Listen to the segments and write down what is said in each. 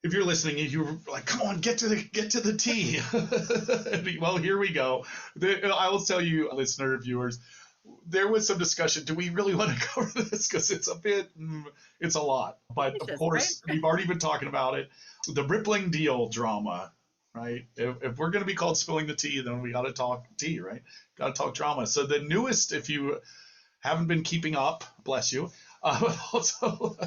if you're listening and you're like, come on, get to the T. Well, here we go. I will tell you, listener, viewers, there was some discussion. Do we really want to cover this? Because it's a lot. But of Delicious, right? course, we've already been talking about it. The rippling deal drama, right? If we're going to be called spilling the tea, then we got to talk tea, right? Got to talk drama. So the newest, if you haven't been keeping up, bless you. Also,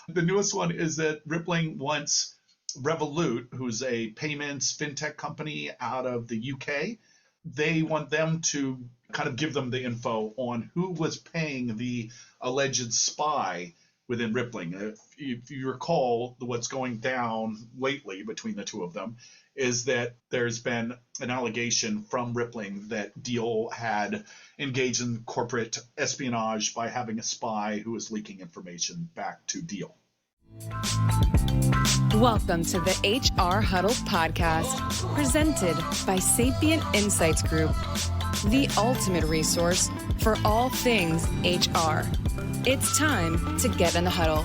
the newest one is that Rippling wants Revolut, who's a payments fintech company out of the UK, they want them to kind of give them the info on who was paying the alleged spy within Rippling. If you recall, what's going down lately between the two of them is that there's been an allegation from Rippling that Deal had engaged in corporate espionage by having a spy who was leaking information back to Deal. Welcome to the HR Huddle podcast, presented by Sapient Insights Group, the ultimate resource for all things HR. It's time to get in the huddle.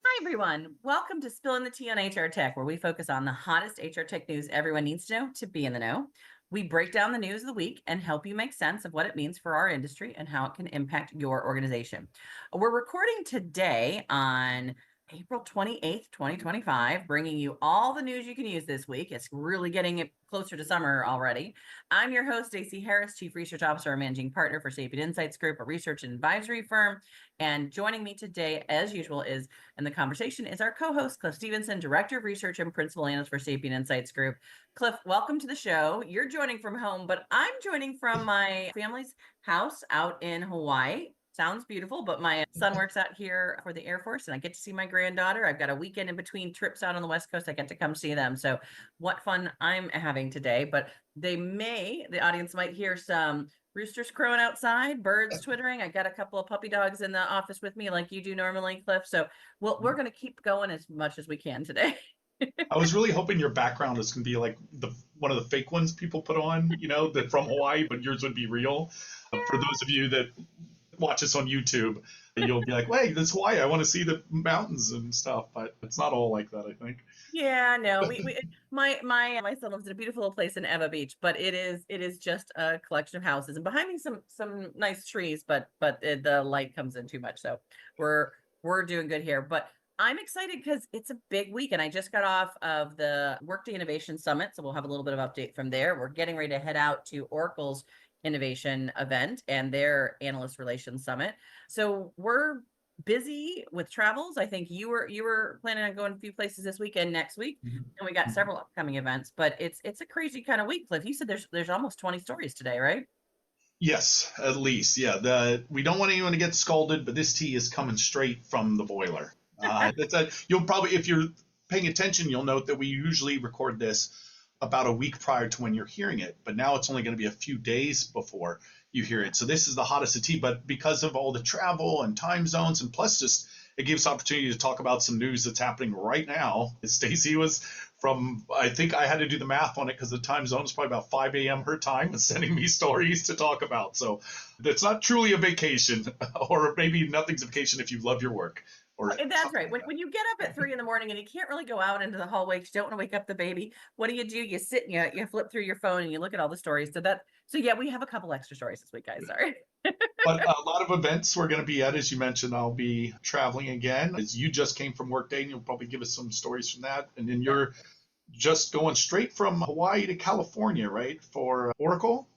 Hi, everyone. Welcome to Spilling the Tea on HR Tech, where we focus on the hottest HR tech news everyone needs to know to be in the know. We break down the news of the week and help you make sense of what it means for our industry and how it can impact your organization. We're recording today on April 28th, 2025, bringing you all the news you can use this week. It's really getting it closer to summer already. I'm your host, Stacey Harris, Chief Research Officer and Managing Partner for Sapient Insights Group, a research and advisory firm. And joining me today, as usual, in the conversation is our co-host, Cliff Stevenson, Director of Research and Principal Analyst for Sapient Insights Group. Cliff, welcome to the show. You're joining from home, but I'm joining from my family's house out in Hawaii. Sounds beautiful, but my son works out here for the Air Force and I get to see my granddaughter. I've got a weekend in between trips out on the West Coast. I get to come see them. So what fun I'm having today, but the audience might hear some roosters crowing outside, birds twittering. I got a couple of puppy dogs in the office with me like you do normally, Cliff. So we're going to keep going as much as we can today. I was really hoping your background was going to be like one of the fake ones people put on, that from Hawaii, but yours would be real. For those of you that watch us on YouTube, you'll be like, "Wait, this Hawaii. I want to see the mountains and stuff." But it's not all like that, I think. Yeah, no, my son lives in a beautiful place in Eva Beach, but it is just a collection of houses, and behind me some nice trees, but the light comes in too much, so we're doing good here. But I'm excited because it's a big week, and I just got off of the Workday Innovation Summit, so we'll have a little bit of update from there. We're getting ready to head out to Oracle's Innovation event and their Analyst Relations Summit. So we're busy with travels. I think you were planning on going a few places this weekend, next week, and we got several upcoming events. But it's a crazy kind of week, Cliff. You said there's almost 20 stories today, right? Yes, at least. Yeah. We don't want anyone to get scalded, but this tea is coming straight from the boiler. You'll probably, if you're paying attention, you'll note that we usually record this about a week prior to when you're hearing it, but now it's only going to be a few days before you hear it. So this is the hottest of tea, but because of all the travel and time zones, and plus just it gives opportunity to talk about some news that's happening right now. Stacey was I think I had to do the math on it because the time zone is probably about 5 a.m. her time and sending me stories to talk about. So it's not truly a vacation, or maybe nothing's a vacation if you love your work. That's right. When you get up at 3 a.m. and you can't really go out into the hallway because you don't want to wake up the baby, what do? You sit and you flip through your phone and you look at all the stories. So yeah, we have a couple extra stories this week, guys. Sorry. But a lot of events we're going to be at, as you mentioned. I'll be traveling again. As you just came from Workday, and you'll probably give us some stories from that. And then you're just going straight from Hawaii to California, right, for Oracle?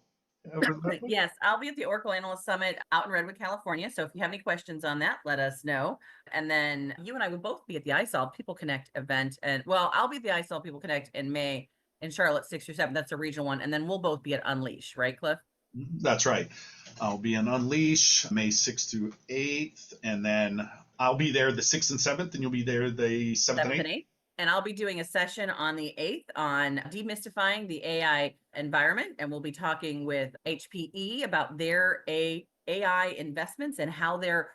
Yes, I'll be at the Oracle Analyst Summit out in Redwood, California. So if you have any questions on that, let us know. And then you and I will both be at the iSolve People Connect event. And well, I'll be at the iSolve People Connect in May in Charlotte, 6th or 7th. That's a regional one. And then we'll both be at Unleash, right, Cliff? That's right. I'll be in Unleash May 6th through 8th. And then I'll be there the 6th and 7th, and you'll be there the 7th and 8th. And I'll be doing a session on the 8th on demystifying the AI environment. And we'll be talking with HPE about their AI investments and how they're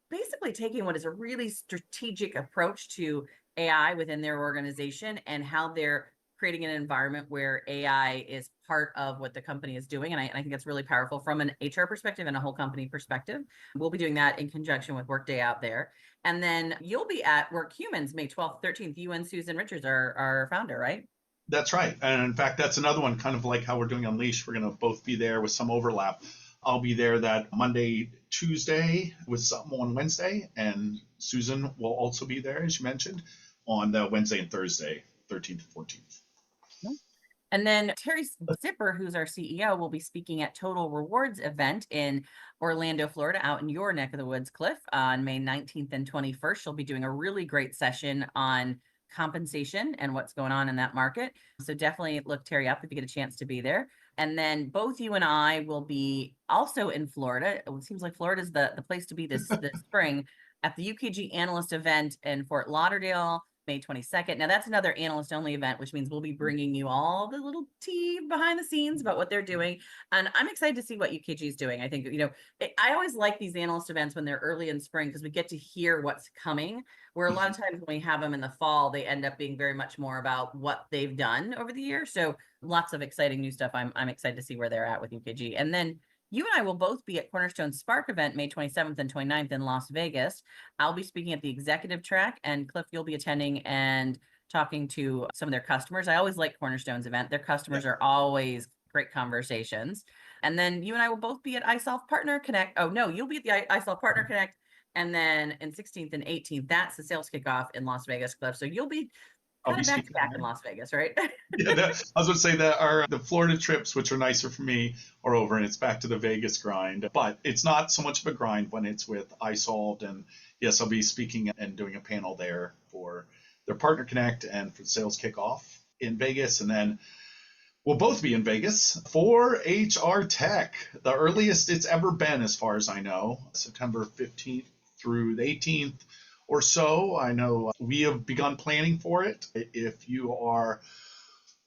basically taking what is a really strategic approach to AI within their organization and how they're creating an environment where AI is part of what the company is doing. And I think that's really powerful from an HR perspective and a whole company perspective. We'll be doing that in conjunction with Workday out there. And then you'll be at WorkHumans May 12th, 13th. You and Susan Richards are our founder, right? That's right. And in fact, that's another one, kind of like how we're doing Unleash. We're going to both be there with some overlap. I'll be there that Monday, Tuesday with something on Wednesday. And Susan will also be there, as you mentioned, on the Wednesday and Thursday, 13th and 14th. And then Terry Zipper, who's our CEO, will be speaking at Total Rewards event in Orlando, Florida, out in your neck of the woods, Cliff, on May 19th and 21st. She'll be doing a really great session on compensation and what's going on in that market. So definitely look Terry up if you get a chance to be there. And then both you and I will be also in Florida. It seems like Florida is the place to be this spring at the UKG analyst event in Fort Lauderdale, May 22nd. Now that's another analyst only event, which means we'll be bringing you all the little tea behind the scenes about what they're doing. And I'm excited to see what UKG is doing. I think, I always like these analyst events when they're early in spring because we get to hear what's coming, where a lot of times when we have them in the fall, they end up being very much more about what they've done over the year. So lots of exciting new stuff. I'm excited to see where they're at with UKG. And then you and I will both be at Cornerstone Spark event May 27th and 29th in Las Vegas. I'll be speaking at the executive track, and Cliff, you'll be attending and talking to some of their customers. I always like Cornerstone's event. Their customers are always great conversations. And then you and I will both be at iSolve Partner Connect. Oh, no, you'll be at the iSolve Partner Connect. And then in 16th and 18th, that's the sales kickoff in Las Vegas, Cliff. So you'll be kind of back to back in Las Vegas, right? Yeah, I was going to say that the Florida trips, which are nicer for me, are over, and it's back to the Vegas grind. But it's not so much of a grind when it's with iSolved. And yes, I'll be speaking and doing a panel there for their Partner Connect and for the sales kickoff in Vegas. And then we'll both be in Vegas for HR Tech, the earliest it's ever been, as far as I know, September 15th through the 18th. Or so. I know we have begun planning for it. If you are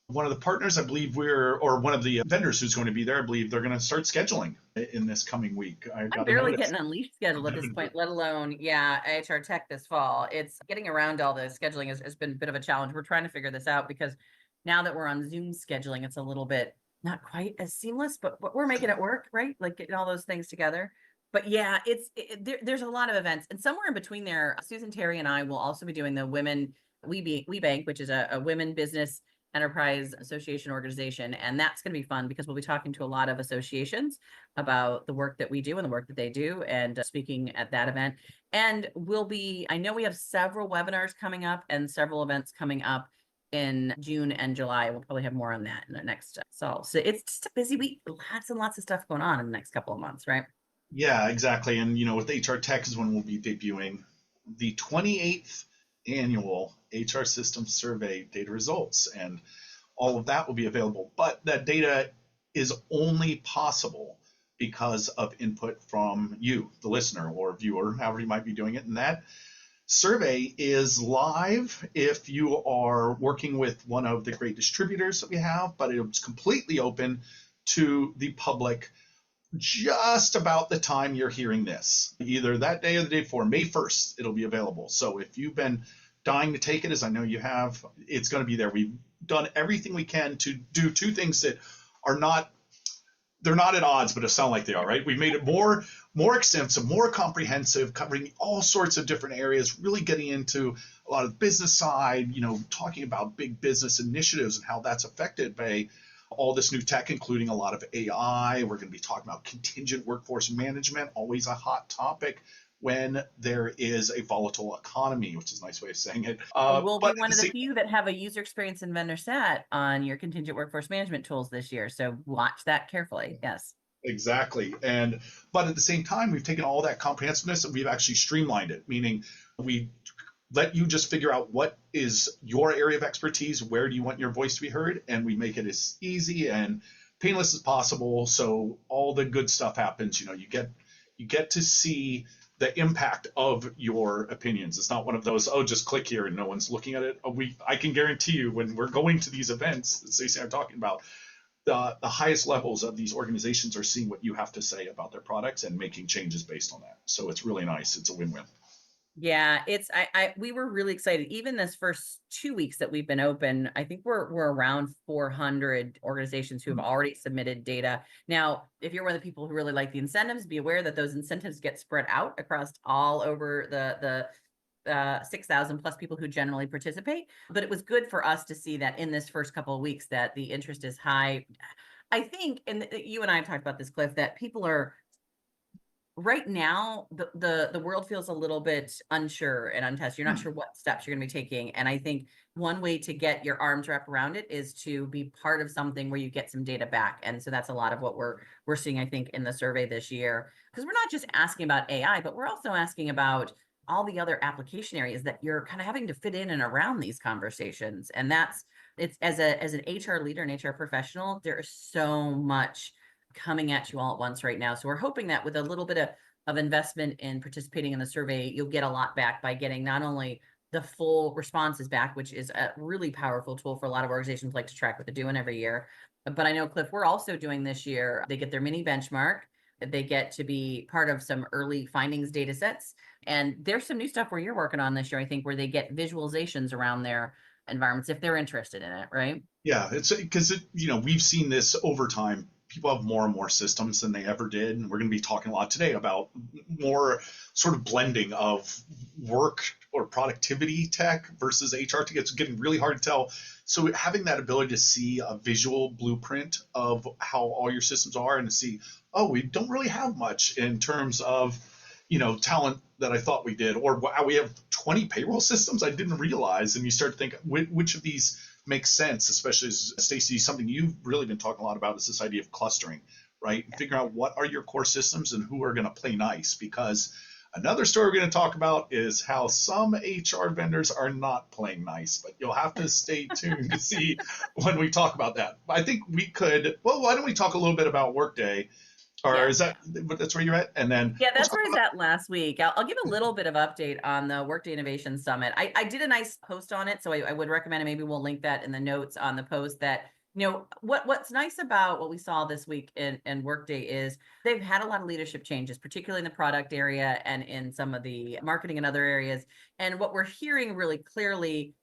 one of the partners, I believe or one of the vendors who's going to be there, I believe they're going to start scheduling in this coming week. I'm barely getting Unleashed scheduled at this point, let alone, HR Tech this fall. It's getting around all the scheduling has been a bit of a challenge. We're trying to figure this out because now that we're on Zoom scheduling, it's a little bit not quite as seamless, but we're making it work, right? Like getting all those things together. But yeah, there's a lot of events, and somewhere in between there, Susan, Terry, and I will also be doing the Women We Bank, which is a women business enterprise association organization, and that's going to be fun because we'll be talking to a lot of associations about the work that we do and the work that they do, and speaking at that event. And I know we have several webinars coming up and several events coming up in June and July. We'll probably have more on that in the next so it's just a busy week, lots and lots of stuff going on in the next couple of months, right? Yeah, exactly. And, with HR Tech is when we'll be debuting the 28th annual HR Systems Survey data results. And all of that will be available. But that data is only possible because of input from you, the listener or viewer, however you might be doing it. And that survey is live if you are working with one of the great distributors that we have, but it's completely open to the public just about the time you're hearing this, either that day or the day before, May 1st, it'll be available. So if you've been dying to take it, as I know you have, it's going to be there. We've done everything we can to do two things that they're not at odds, but it sound like they are, right? We've made it more extensive, more comprehensive, covering all sorts of different areas, really getting into a lot of the business side, talking about big business initiatives and how that's affected by all this new tech, including a lot of AI. We're going to be talking about contingent workforce management, always a hot topic when there is a volatile economy, which is a nice way of saying it. We'll be one of the few that have a user experience and vendor sat on your contingent workforce management tools this year. So watch that carefully. Yes. Exactly. But at the same time, we've taken all that comprehensiveness and we've actually streamlined it, meaning we let you just figure out what is your area of expertise, where do you want your voice to be heard, and we make it as easy and painless as possible. So all the good stuff happens. You get to see the impact of your opinions. It's not one of those, just click here and no one's looking at it. I can guarantee you when we're going to these events that Stacey and I are talking about, the highest levels of these organizations are seeing what you have to say about their products and making changes based on that. So it's really nice. It's a win-win. Yeah, we were really excited. Even this first 2 weeks that we've been open, I think we're around 400 organizations who have already submitted data. Now, if you're one of the people who really like the incentives, be aware that those incentives get spread out across all over the 6,000 plus people who generally participate. But it was good for us to see that in this first couple of weeks that the interest is high. I think, and you and I have talked about this, Cliff, that people are right now, the world feels a little bit unsure and untested. You're not sure what steps you're going to be taking. And I think one way to get your arms wrapped around it is to be part of something where you get some data back. And so that's a lot of what we're seeing, I think, in the survey this year. Because we're not just asking about AI, but we're also asking about all the other application areas that you're kind of having to fit in and around these conversations. And it's as an HR leader and HR professional, there is so much coming at you all at once right now. So we're hoping that with a little bit of investment in participating in the survey, you'll get a lot back by getting not only the full responses back, which is a really powerful tool for a lot of organizations like to track what they're doing every year. But I know, Cliff, we're also doing this year, they get their mini benchmark. They get to be part of some early findings data sets. And there's some new stuff where you're working on this year, I think, where they get visualizations around their environments if they're interested in it, right? Yeah, it's because we've seen this over time. People have more and more systems than they ever did, and we're going to be talking a lot today about more sort of blending of work or productivity tech versus HR tech. It's getting really hard to tell. So having that ability to see a visual blueprint of how all your systems are and to see, oh, we don't really have much in terms of talent that I thought we did, or wow, we have 20 payroll systems I didn't realize. And you start to think, which of these makes sense, especially as Stacey, something you've really been talking a lot about is this idea of clustering, right? Figure out what are your core systems and who are going to play nice. Because another story we're going to talk about is how some HR vendors are not playing nice, but you'll have to stay tuned to see when we talk about that. I think we could, well, why don't we talk a little bit about Workday? Or is that's where you're at? And then that's where I was at last week. I'll give a little bit of update on the Workday Innovation Summit. I did a nice post on it, so I would recommend it. Maybe we'll link that in the notes on the post. That what's nice about what we saw this week in Workday is they've had a lot of leadership changes, particularly in the product area and in some of the marketing and other areas. And what we're hearing really clearly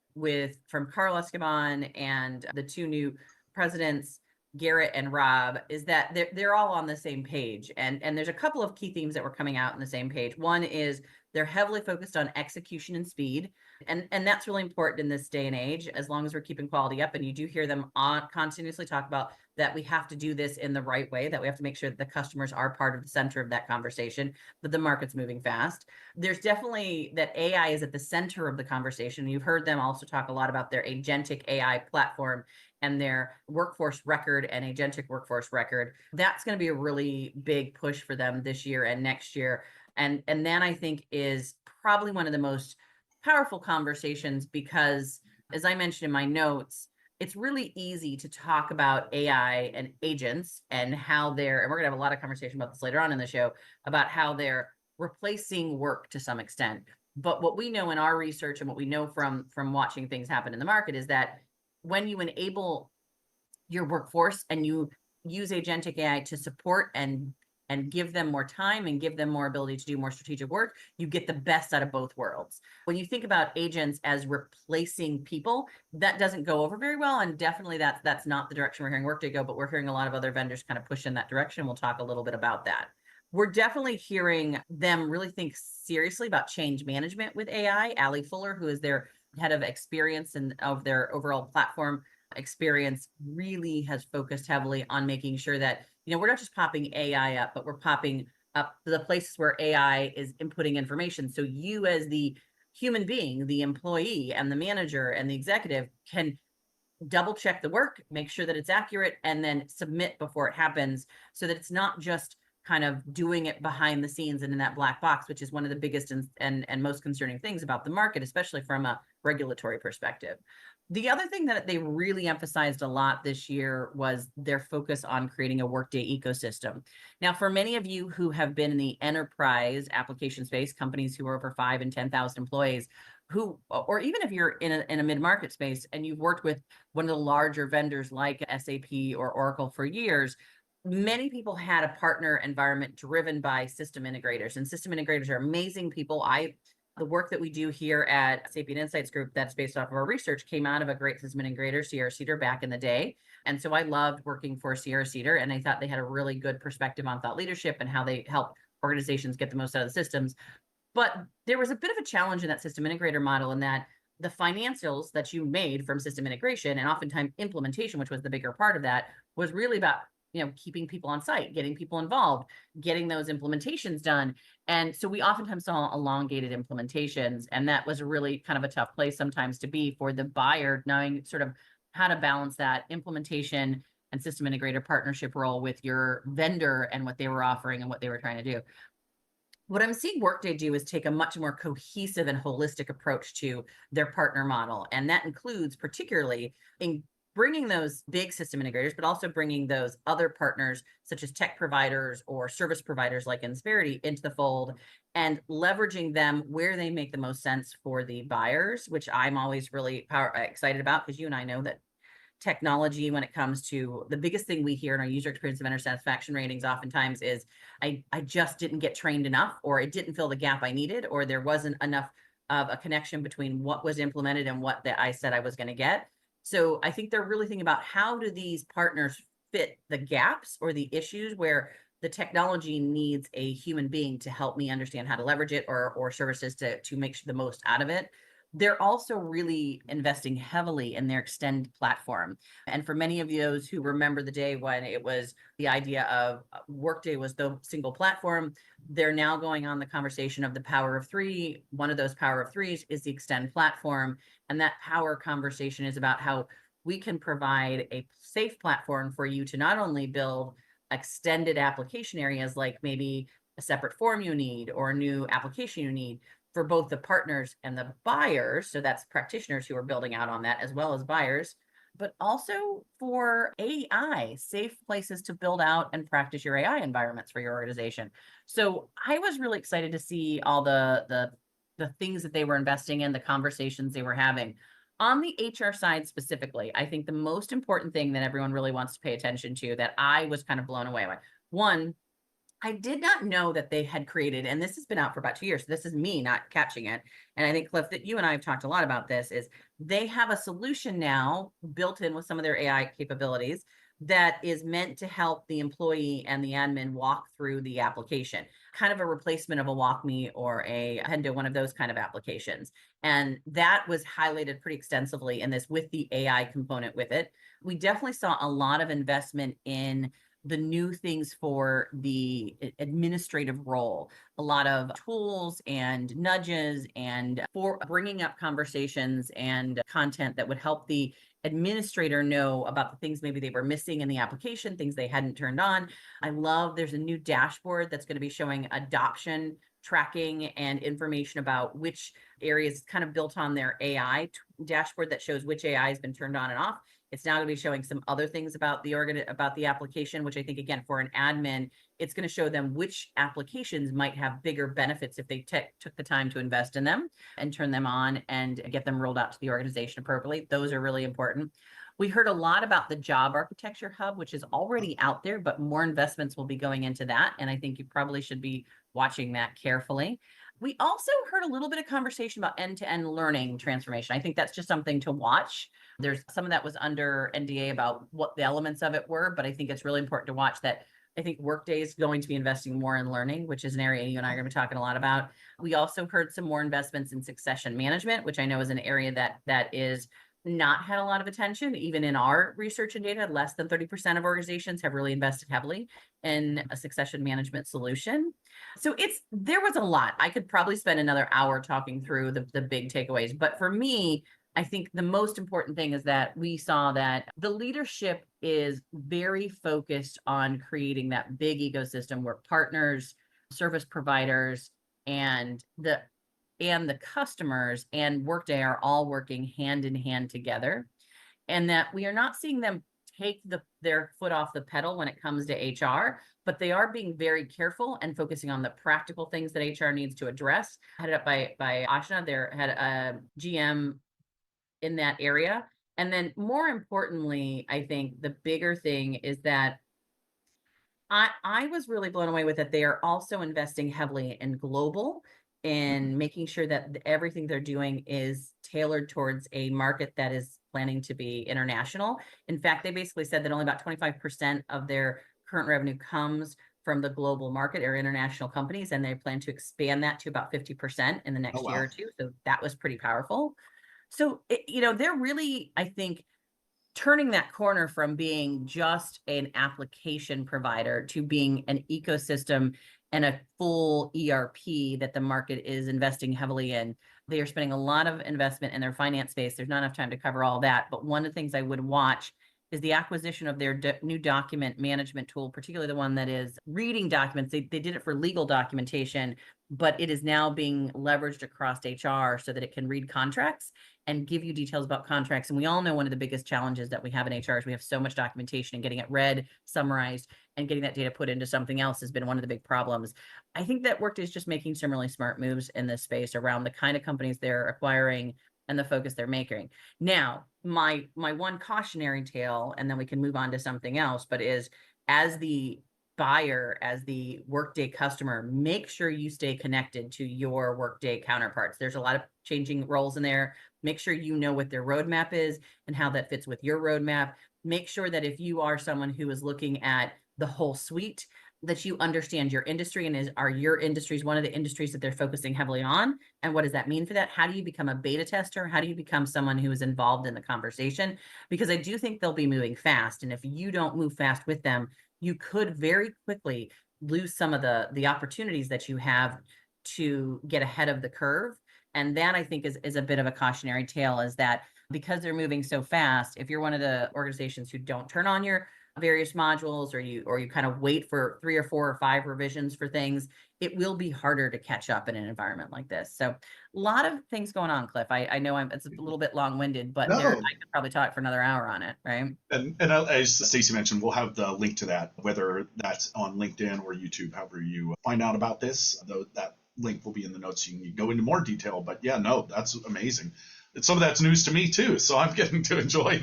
from Carl Escoban and the two new presidents, Garrett and Rob, is that they're all on the same page. And there's a couple of key themes that were coming out on the same page. One is they're heavily focused on execution and speed. And that's really important in this day and age, as long as we're keeping quality up. And you do hear them continuously talk about that we have to do this in the right way, that we have to make sure that the customers are part of the center of that conversation, that the market's moving fast. There's definitely that AI is at the center of the conversation. You've heard them also talk a lot about their agentic AI platform and their workforce record and agentic workforce record. That's going to be a really big push for them this year and next year. And then I think is probably one of the most powerful conversations, because as I mentioned in my notes, it's really easy to talk about AI and agents and how and we're going to have a lot of conversation about this later on in the show, about how they're replacing work to some extent. But what we know in our research and what we know from watching things happen in the market is that when you enable your workforce and you use agentic AI to support and give them more time and give them more ability to do more strategic work, you get the best out of both worlds. When you think about agents as replacing people, that doesn't go over very well. And definitely that's not the direction we're hearing Workday go, but we're hearing a lot of other vendors kind of push in that direction. We'll talk a little bit about that. We're definitely hearing them really think seriously about change management with AI. Allie Fuller, who is their head of experience and of their overall platform experience, really has focused heavily on making sure that we're not just popping AI up, but we're popping up the places where AI is inputting information. So you as the human being, the employee and the manager and the executive can double check the work, make sure that it's accurate, and then submit before it happens, so that it's not just kind of doing it behind the scenes and in that black box, which is one of the biggest and most concerning things about the market, especially from a regulatory perspective. The other thing that they really emphasized a lot this year was their focus on creating a Workday ecosystem. Now, for many of you who have been in the enterprise application space, companies who are over 5 and 10,000 employees, or even if you're in a mid-market space and you've worked with one of the larger vendors like SAP or Oracle for years, many people had a partner environment driven by system integrators, and system integrators are amazing people. The work that we do here at Sapient Insights Group that's based off of our research came out of a great system integrator, Sierra Cedar, back in the day. And so I loved working for Sierra Cedar, and I thought they had a really good perspective on thought leadership and how they help organizations get the most out of the systems. But there was a bit of a challenge in that system integrator model in that the financials that you made from system integration and oftentimes implementation, which was the bigger part of that, was really about keeping people on site, getting people involved, getting those implementations done. And so we oftentimes saw elongated implementations, and that was really kind of a tough place sometimes to be for the buyer, knowing sort of how to balance that implementation and system integrator partnership role with your vendor and what they were offering and what they were trying to do. What I'm seeing Workday do is take a much more cohesive and holistic approach to their partner model. And that includes particularly in bringing those big system integrators, but also bringing those other partners, such as tech providers or service providers like Insperity, into the fold and leveraging them where they make the most sense for the buyers, which I'm always really excited about, because you and I know that technology, when it comes to the biggest thing we hear in our user experience and vendor satisfaction ratings oftentimes is I just didn't get trained enough, or it didn't fill the gap I needed, or there wasn't enough of a connection between what was implemented and what that I said I was going to get. So I think they're really thinking about how do these partners fit the gaps or the issues where the technology needs a human being to help me understand how to leverage it, or services to make the most out of it. They're also really investing heavily in their Extend platform. And for many of those who remember the day when it was the idea of Workday was the single platform, they're now going on the conversation of the power of three. One of those power of threes is the Extend platform. And that power conversation is about how we can provide a safe platform for you to not only build extended application areas, like maybe a separate form you need or a new application you need, for both the partners and the buyers. So that's practitioners who are building out on that, as well as buyers, but also for AI, safe places to build out and practice your AI environments for your organization. So I was really excited to see all the things that they were investing in, the conversations they were having. On the HR side specifically, I think the most important thing that everyone really wants to pay attention to, that I was kind of blown away by. One, I did not know that they had created, and this has been out for about 2 years, so this is me not catching it. And I think, Cliff, that you and I have talked a lot about this, is they have a solution now built in with some of their AI capabilities that is meant to help the employee and the admin walk through the application, kind of a replacement of a WalkMe or a Hendo, one of those kind of applications. And that was highlighted pretty extensively in this with the AI component with it. We definitely saw a lot of investment in the new things for the administrative role, a lot of tools and nudges and for bringing up conversations and content that would help the administrator know about the things maybe they were missing in the application, things they hadn't turned on. I love there's a new dashboard that's going to be showing adoption tracking and information about which areas, kind of built on their AI dashboard that shows which AI has been turned on and off. It's now going to be showing some other things about the application, which I think, again, for an admin, it's going to show them which applications might have bigger benefits if they took the time to invest in them and turn them on and get them rolled out to the organization appropriately. Those are really important. We heard a lot about the job architecture hub, which is already out there, but more investments will be going into that. And I think you probably should be watching that carefully. We also heard a little bit of conversation about end-to-end learning transformation. I think that's just something to watch. There's some of that was under NDA about what the elements of it were, but I think it's really important to watch that. I think Workday is going to be investing more in learning, which is an area you and I are going to be talking a lot about. We also heard some more investments in succession management, which I know is an area that is not had a lot of attention. Even in our research and data, less than 30% of organizations have really invested heavily in a succession management solution. So there was a lot. I could probably spend another hour talking through the big takeaways. But for me, I think the most important thing is that we saw that the leadership is very focused on creating that big ecosystem where partners, service providers, and the customers and Workday are all working hand in hand together, and that we are not seeing them take their foot off the pedal when it comes to HR, but they are being very careful and focusing on the practical things that HR needs to address. Headed up by Ashna, they had a GM in that area. And then more importantly, I think the bigger thing is that I was really blown away with that they are also investing heavily in global in making sure that everything they're doing is tailored towards a market that is planning to be international. In fact, they basically said that only about 25% of their current revenue comes from the global market or international companies, and they plan to expand that to about 50% in the Oh, next year wow. or two. So that was pretty powerful. So, they're really, I think, turning that corner from being just an application provider to being an ecosystem and a full ERP that the market is investing heavily in. They are spending a lot of investment in their finance space. There's not enough time to cover all that. But one of the things I would watch is the acquisition of their new document management tool, particularly the one that is reading documents. They did it for legal documentation, but it is now being leveraged across HR so that it can read contracts and give you details about contracts. And we all know one of the biggest challenges that we have in HR is we have so much documentation, and getting it read, summarized, and getting that data put into something else has been one of the big problems. I think that Workday is just making some really smart moves in this space around the kind of companies they're acquiring and the focus they're making. Now, my one cautionary tale, and then we can move on to something else, but is as the buyer, as the Workday customer, make sure you stay connected to your Workday counterparts. There's a lot of changing roles in there. Make sure you know what their roadmap is and how that fits with your roadmap. Make sure that if you are someone who is looking at the whole suite, that you understand your industry, and are your industries one of the industries that they're focusing heavily on? And what does that mean for that? How do you become a beta tester? How do you become someone who is involved in the conversation? Because I do think they'll be moving fast. And if you don't move fast with them, you could very quickly lose some of the opportunities that you have to get ahead of the curve. And that, I think, is a bit of a cautionary tale, is that because they're moving so fast, if you're one of the organizations who don't turn on your various modules, or you kind of wait for 3 or 4 or 5 revisions for things, it will be harder to catch up in an environment like this. So a lot of things going on, Cliff. I know it's a little bit long-winded, but I No. could probably talk for another hour on it, right? And as Stacey mentioned, we'll have the link to that, whether that's on LinkedIn or YouTube, however you find out about this. Though that link will be in the notes, so you can go into more detail. But yeah, no, that's amazing. Some of that's news to me too, so I'm getting to enjoy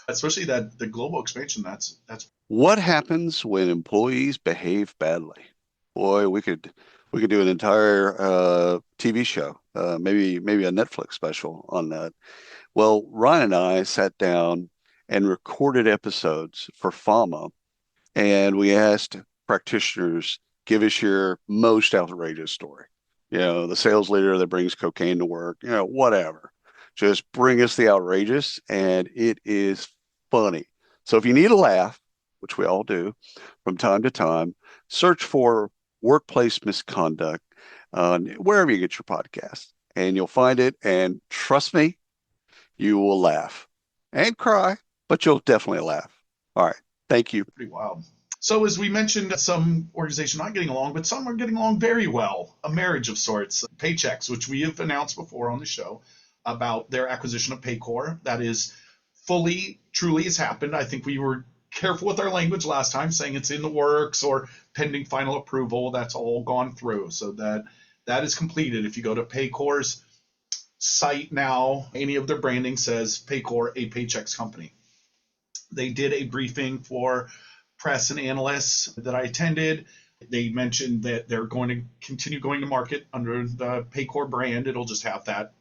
especially the global expansion. That's What happens when employees behave badly? Boy, we could do an entire TV show, maybe a Netflix special on that. Well, Ryan and I sat down and recorded episodes for FAMA, and we asked practitioners, give us your most outrageous story. The sales leader that brings cocaine to work, whatever. Just bring us the outrageous, and it is funny. So if you need a laugh, which we all do from time to time, search for Workplace Misconduct wherever you get your podcast, and you'll find it. And trust me, you will laugh and cry, but you'll definitely laugh. All right. Thank you. pretty wild. So as we mentioned, some organizations not getting along, but some are getting along very well. A marriage of sorts. Paychex, which we have announced before on the show about their acquisition of Paycor. That is truly has happened. I think we were careful with our language last time, saying it's in the works or pending final approval. That's all gone through. So that is completed. If you go to Paycor's site now, any of their branding says Paycor, a Paychex company. They did a briefing for press and analysts that I attended. They mentioned that they're going to continue going to market under the Paycor brand. It'll just have that,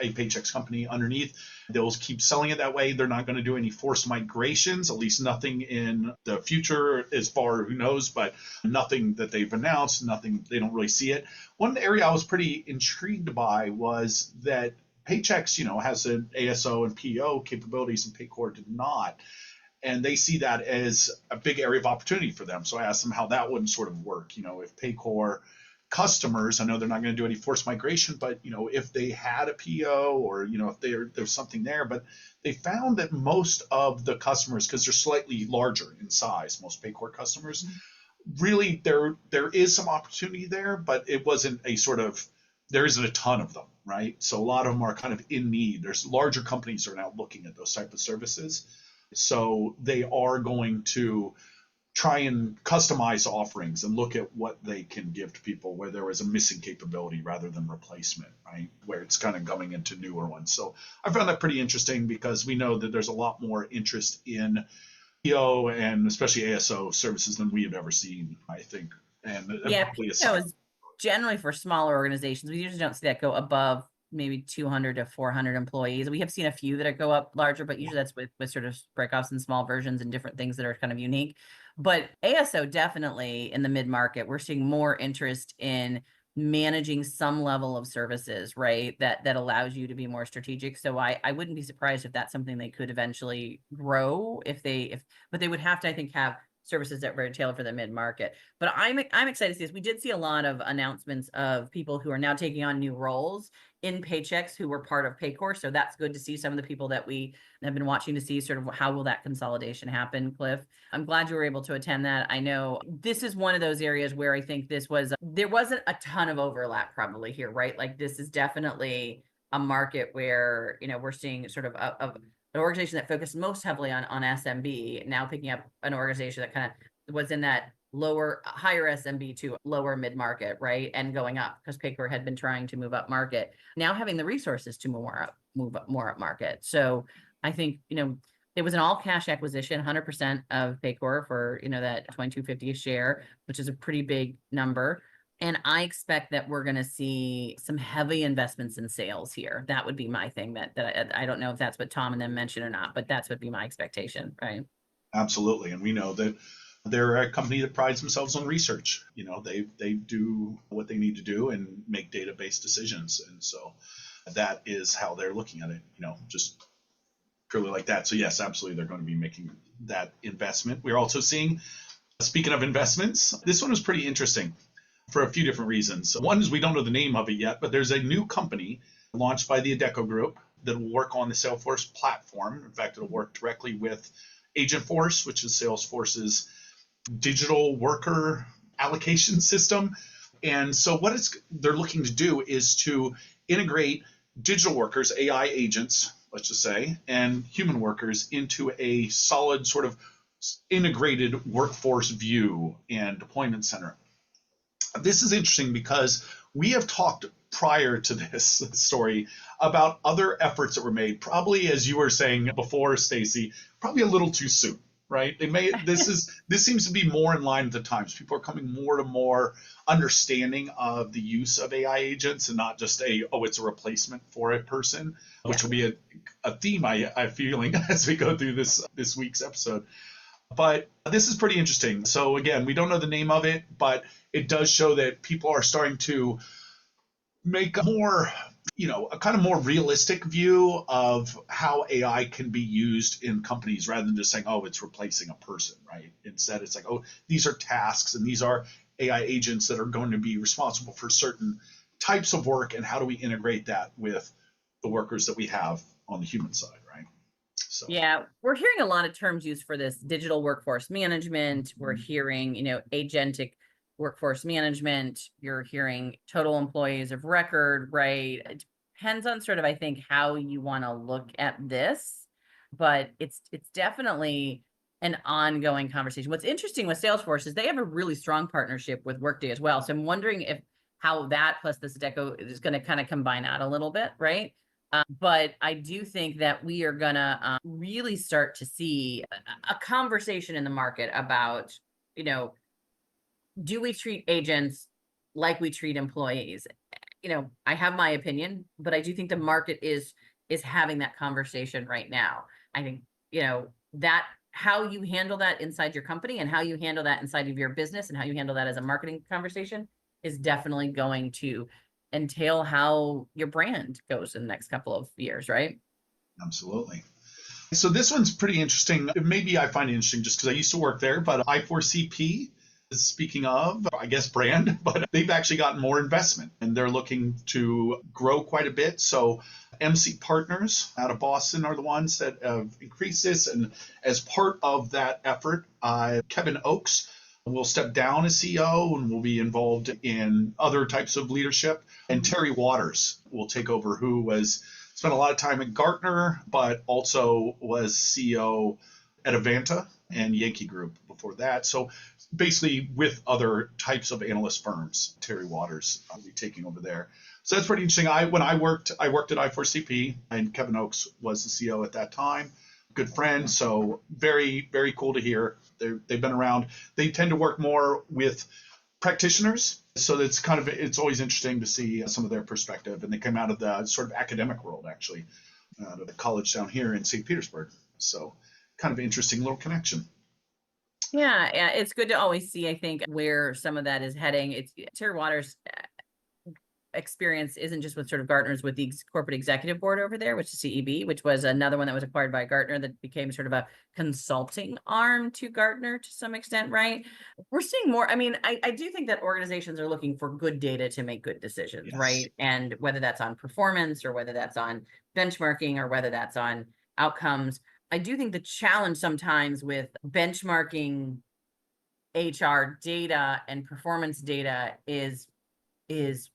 a Paychex company underneath. They'll keep selling it that way. They're not going to do any forced migrations, at least nothing in the future, as far who knows, but nothing that they've announced, nothing, they don't really see it. One area I was pretty intrigued by was that Paychex, has an ASO and PO capabilities and Paycor did not. And they see that as a big area of opportunity for them. So I asked them how that would sort of work. If Paycor customers, I know they're not going to do any forced migration, but if they had a PO or if there's something there, but they found that most of the customers, because they're slightly larger in size, most Paycor customers, really there is some opportunity there, but it wasn't there isn't a ton of them, right? So a lot of them are kind of in need. There's larger companies that are now looking at those type of services. So they are going to try and customize offerings and look at what they can give to people where there was a missing capability rather than replacement, right? Where it's kind of going into newer ones. So I found that pretty interesting because we know that there's a lot more interest in PO and especially ASO services than we have ever seen, I think. And Yeah, probably PO is generally for smaller organizations, we usually don't see that go above maybe 200 to 400 employees. We have seen a few that go up larger, but usually that's with sort of breakoffs and small versions and different things that are kind of unique. But ASO definitely in the mid-market, we're seeing more interest in managing some level of services, right? That allows you to be more strategic. So I wouldn't be surprised if that's something they could eventually grow but they would have to, I think, have services that were tailored for the mid-market. But I'm excited to see this. We did see a lot of announcements of people who are now taking on new roles in Paychex who were part of Paycor. So that's good to see some of the people that we have been watching to see sort of how will that consolidation happen, Cliff. I'm glad you were able to attend that. I know this is one of those areas where I think there wasn't a ton of overlap probably here, right? Like this is definitely a market where, we're seeing sort of an organization that focused most heavily on SMB, now picking up an organization that kind of was in that higher SMB to lower mid-market, right? And going up because Paycor had been trying to move up market, now having the resources to move up more up market. So I think, it was an all cash acquisition, 100% of Paycor for, that $22.50 a share, which is a pretty big number. And I expect that we're going to see some heavy investments in sales here. That would be my thing that I don't know if that's what Tom and them mentioned or not, but that's would be my expectation, right? Absolutely. And we know that they're a company that prides themselves on research. They do what they need to do and make data-based decisions. And so that is how they're looking at it, just purely like that. So yes, absolutely. They're going to be making that investment. We're also seeing, speaking of investments, this one was pretty interesting for a few different reasons. One is we don't know the name of it yet, but there's a new company launched by the Adecco Group that will work on the Salesforce platform. In fact, it'll work directly with Agentforce, which is Salesforce's digital worker allocation system. And so what they're looking to do is to integrate digital workers, AI agents, let's just say, and human workers into a solid sort of integrated workforce view and deployment center. This is interesting because we have talked prior to this story about other efforts that were made, probably as you were saying before, Stacey, probably a little too soon, right? This seems to be more in line with the times. People are coming more to more understanding of the use of AI agents and not just it's a replacement for a person, which will be a theme I'm feeling as we go through this week's episode. But this is pretty interesting. So again, we don't know the name of it, but it does show that people are starting to make a kind of more realistic view of how AI can be used in companies rather than just saying, it's replacing a person, right? Instead, it's like, these are tasks and these are AI agents that are going to be responsible for certain types of work, and how do we integrate that with the workers that we have on the human side, right? So. Yeah, we're hearing a lot of terms used for this: digital workforce management. We're hearing, agentic workforce management. You're hearing total employees of record, right? It depends on sort of, I think, how you want to look at this, but it's definitely an ongoing conversation. What's interesting with Salesforce is they have a really strong partnership with Workday as well. So I'm wondering how that plus this Adecco is going to kind of combine out a little bit, right? But I do think that we are going to really start to see a conversation in the market about, do we treat agents like we treat employees? I have my opinion, but I do think the market is having that conversation right now. I think, that how you handle that inside your company and how you handle that inside of your business and how you handle that as a marketing conversation is definitely going to entail how your brand goes in the next couple of years, right? Absolutely. So this one's pretty interesting. Maybe I find it interesting just because I used to work there, but I4CP, speaking of, I guess, brand, but they've actually gotten more investment and they're looking to grow quite a bit. So MC Partners out of Boston are the ones that have increased this. And as part of that effort, Kevin Oakes will step down as CEO and will be involved in other types of leadership. And Terry Waters will take over, who spent a lot of time at Gartner, but also was CEO at Avanta and Yankee Group before that. So basically with other types of analyst firms, Terry Waters will be taking over there. So that's pretty interesting. When I worked at I4CP, and Kevin Oakes was the CEO at that time. Good friend. So very, very cool to hear. They've been around. They tend to work more with practitioners. So it's always interesting to see some of their perspective. And they came out of the sort of academic world, actually, out of the college down here in St. Petersburg. So kind of interesting little connection. Yeah, it's good to always see, I think, where some of that is heading. It's Terry Waters' experience isn't just with sort of Gartner's with the corporate executive board over there, which is CEB, which was another one that was acquired by Gartner that became sort of a consulting arm to Gartner to some extent, right? We're seeing more. I mean, I do think that organizations are looking for good data to make good decisions, Yes. right? And whether that's on performance or whether that's on benchmarking or whether that's on outcomes. I do think the challenge sometimes with benchmarking HR data and performance data is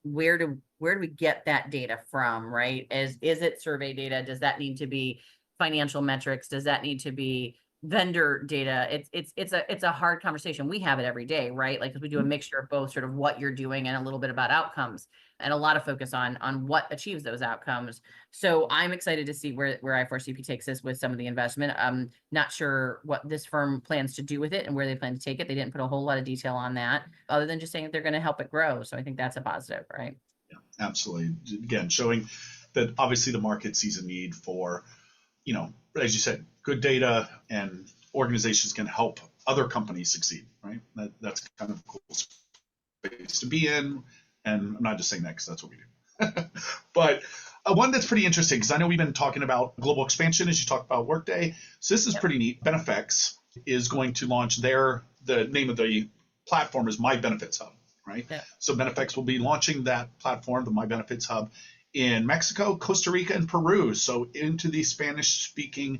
where do we get that data from, right? Is it survey data? Does that need to be financial metrics? Does that need to be vendor data? It's a hard conversation. We have it every day, right? Like, 'cause we do a mixture of both sort of what you're doing and a little bit about outcomes, and a lot of focus on what achieves those outcomes. So I'm excited to see where I4CP takes this with some of the investment. I'm not sure what this firm plans to do with it and where they plan to take it. They didn't put a whole lot of detail on that, other than just saying that they're going to help it grow. So I think that's a positive, right? Yeah, absolutely. Again, showing that obviously the market sees a need for, as you said, good data, and organizations can help other companies succeed, right? That's kind of a cool space to be in. And I'm not just saying that because that's what we do. But one that's pretty interesting, because I know we've been talking about global expansion as you talk about Workday. So this is pretty neat. Benefex is going to launch the name of the platform is My Benefits Hub, right? Yeah. So Benefex will be launching that platform, the My Benefits Hub, in Mexico, Costa Rica, and Peru. So into the Spanish-speaking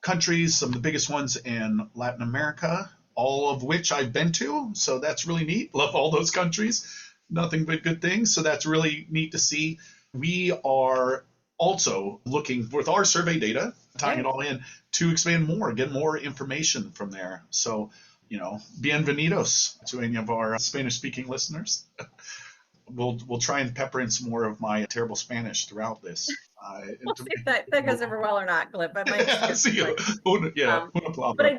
countries, some of the biggest ones in Latin America, all of which I've been to. So that's really neat. Love all those countries. Nothing but good things. So that's really neat to see. We are also looking with our survey data, tying it all in, to expand more, get more information from there. So, bienvenidos to any of our Spanish-speaking listeners. We'll try and pepper in some more of my terrible Spanish throughout this. We'll see if that goes over well or not, Cliff. But I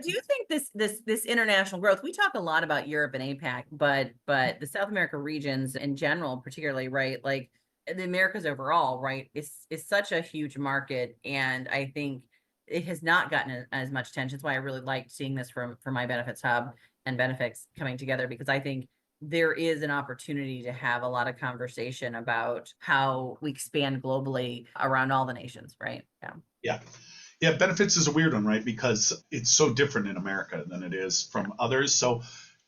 do think this international growth. We talk a lot about Europe and APAC, but the South America regions in general, particularly, right? Like the Americas overall, right? Is such a huge market, and I think it has not gotten as much attention. That's why I really liked seeing this from My Benefits Hub and Benefex coming together, because I think there is an opportunity to have a lot of conversation about how we expand globally around all the nations, right? Yeah. Benefits is a weird one, right? Because it's so different in America than it is from others. So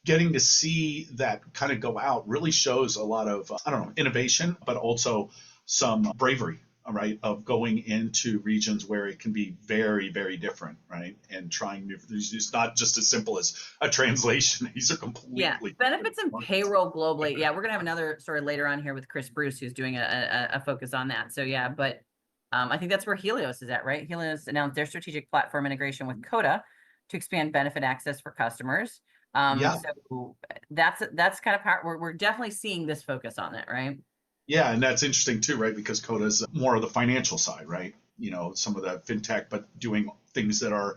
getting to see that kind of go out really shows a lot of, innovation, but also some bravery, right, of going into regions where it can be very, very different, right? And trying new, it's not just as simple as a translation. These are completely benefits and payroll globally. Yeah, we're gonna have another story later on here with Chris Bruce, who's doing a focus on that. So yeah, but I think that's where Helios is at, right? Helios announced their strategic platform integration with Coda to expand benefit access for customers. So that's kind of how we're definitely seeing this focus on it, right? Yeah, and that's interesting too, right? Because Coda is more of the financial side, right? Some of the fintech, but doing things that are,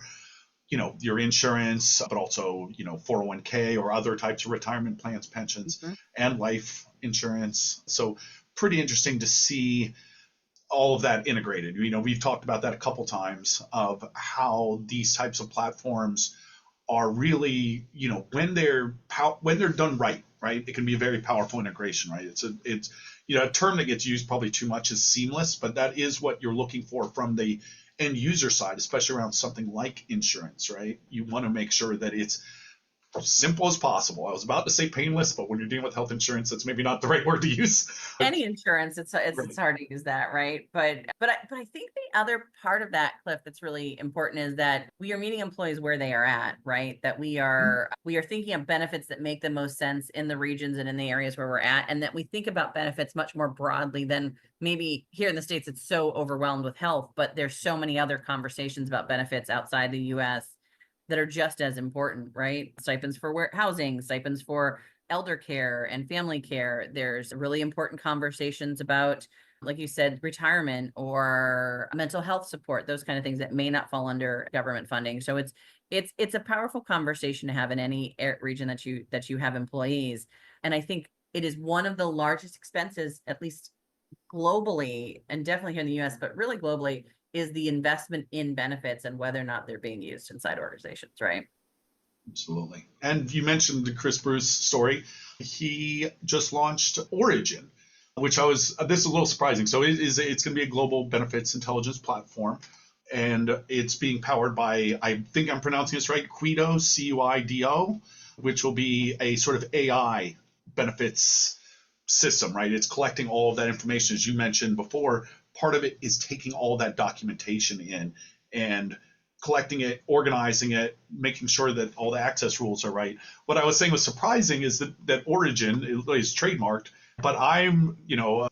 your insurance, but also, 401k or other types of retirement plans, pensions, and life insurance. So pretty interesting to see all of that integrated. We've talked about that a couple times of how these types of platforms are really, when they're done right, it can be a very powerful integration, right? It's a term that gets used probably too much is seamless, but that is what you're looking for from the end user side, especially around something like insurance, right? You want to make sure that it's as simple as possible. I was about to say painless, but when you're dealing with health insurance, that's maybe not the right word to use. Any insurance, it's hard to use that, right? But I think the other part of that, Cliff, that's really important is that we are meeting employees where they are at, right? That we are thinking of benefits that make the most sense in the regions and in the areas where we're at, and that we think about benefits much more broadly than maybe here in the States. It's so overwhelmed with health, but there's so many other conversations about benefits outside the U.S. that are just as important, right? Stipends for housing, stipends for elder care and family care. There's really important conversations about, like you said, retirement or mental health support, those kind of things that may not fall under government funding. So it's a powerful conversation to have in any region that you have employees. And I think it is one of the largest expenses, at least globally, and definitely here in the US, but really globally, is the investment in benefits and whether or not they're being used inside organizations, right? Absolutely. And you mentioned the Chris Bruce story. He just launched Origin, which this is a little surprising. So it's going to be a global benefits intelligence platform. And it's being powered by, I think I'm pronouncing this right, Cuido, Cuido, which will be a sort of AI benefits system, right? It's collecting all of that information, as you mentioned before. Part of it is taking all that documentation in and collecting it, organizing it, making sure that all the access rules are right. What I was saying was surprising is that Origin is trademarked, but I'm,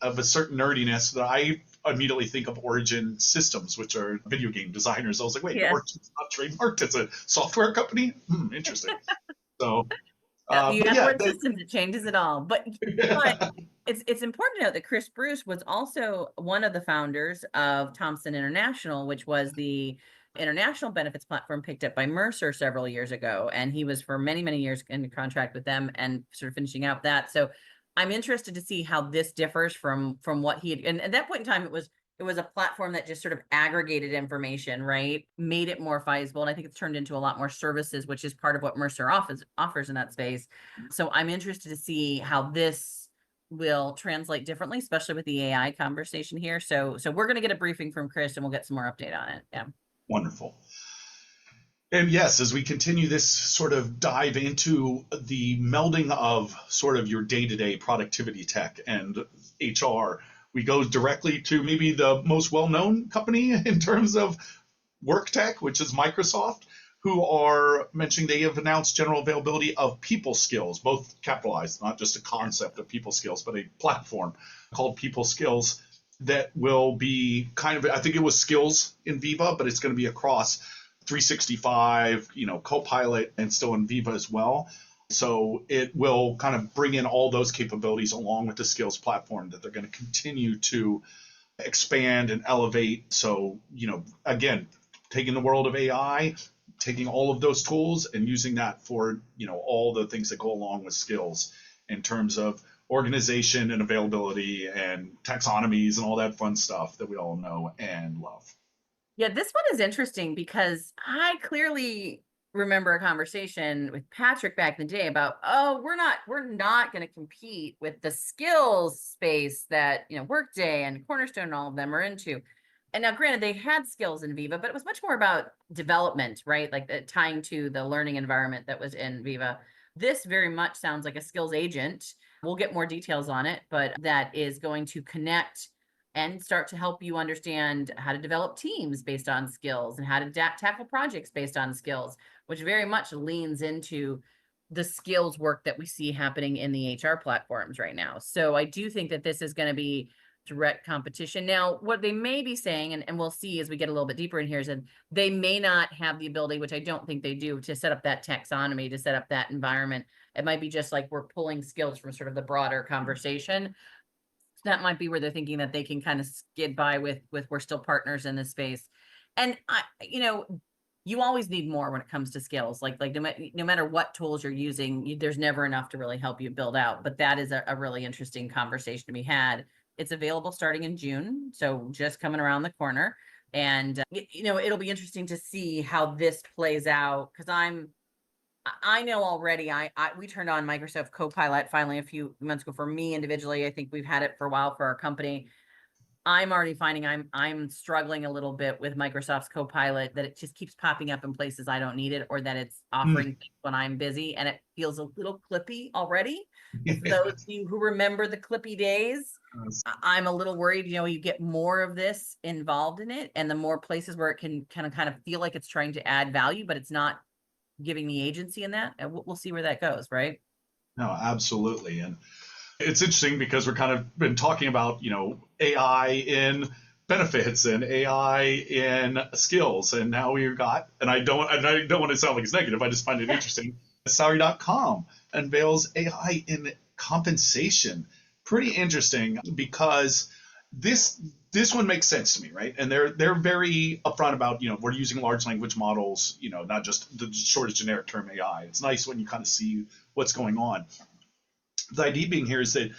of a certain nerdiness that I immediately think of Origin Systems, which are video game designers. I was like, wait, Yeah. Origin's not trademarked as a software company? Interesting. So, You but have yeah, word systems, it changes it all. But it's important to note that Chris Bruce was also one of the founders of Thomson International, which was the international benefits platform picked up by Mercer several years ago. And he was for many, many years in contract with them and sort of finishing out that. So I'm interested to see how this differs from what he had. And at that point in time, it was a platform that just sort of aggregated information, right? Made it more feasible. And I think it's turned into a lot more services, which is part of what Mercer offers in that space. So I'm interested to see how this will translate differently, especially with the AI conversation here. So we're going to get a briefing from Chris and we'll get some more update on it. Yeah. Wonderful. And yes, as we continue this sort of dive into the melding of sort of your day-to-day productivity tech and HR, we go directly to maybe the most well-known company in terms of work tech, which is Microsoft, who are mentioning they have announced general availability of people skills, both capitalized, not just a concept of people skills, but a platform called people skills that will be kind of, I think it was skills in Viva, but it's going to be across 365, Copilot, and still in Viva as well. So it will kind of bring in all those capabilities along with the skills platform that they're going to continue to expand and elevate. So, again, taking the world of AI, taking all of those tools and using that for, all the things that go along with skills in terms of organization and availability and taxonomies and all that fun stuff that we all know and love. Yeah, this one is interesting because I clearly remember a conversation with Patrick back in the day about, we're not going to compete with the skills space that, Workday and Cornerstone and all of them are into. And now granted, they had skills in Viva, but it was much more about development, right? Like tying to the learning environment that was in Viva. This very much sounds like a skills agent. We'll get more details on it, but that is going to connect and start to help you understand how to develop teams based on skills and how to tackle projects based on skills, which very much leans into the skills work that we see happening in the HR platforms right now. So I do think that this is going to be direct competition. Now, what they may be saying, and we'll see as we get a little bit deeper in here, is that they may not have the ability, which I don't think they do, to set up that taxonomy, to set up that environment. It might be just like we're pulling skills from sort of the broader conversation. That might be where they're thinking that they can kind of skid by with we're still partners in this space. And you always need more when it comes to skills. Like no matter what tools you're using, there's never enough to really help you build out. But that is a really interesting conversation to be had. It's available starting in June, so just coming around the corner. And it'll be interesting to see how this plays out, because I know already we turned on Microsoft Copilot finally a few months ago. For me individually, I think we've had it for a while for our company. I'm already finding I'm struggling a little bit with Microsoft's Copilot, that it just keeps popping up in places I don't need it, or that it's offering things when I'm busy, and it feels a little clippy already. For those of you who remember the clippy days, I'm a little worried, you get more of this involved in it, and the more places where it can kind of feel like it's trying to add value, but it's not giving the agency in that. And we'll see where that goes, right? No, absolutely. And it's interesting because we're kind of been talking about, AI in benefits and AI in skills. And now we've got, and I don't want to sound like it's negative, I just find it interesting. Salary.com unveils AI in compensation. Pretty interesting, because this one makes sense to me, right? And they're very upfront about, we're using large language models, not just the short generic term AI. It's nice when you kind of see what's going on. The idea being here is that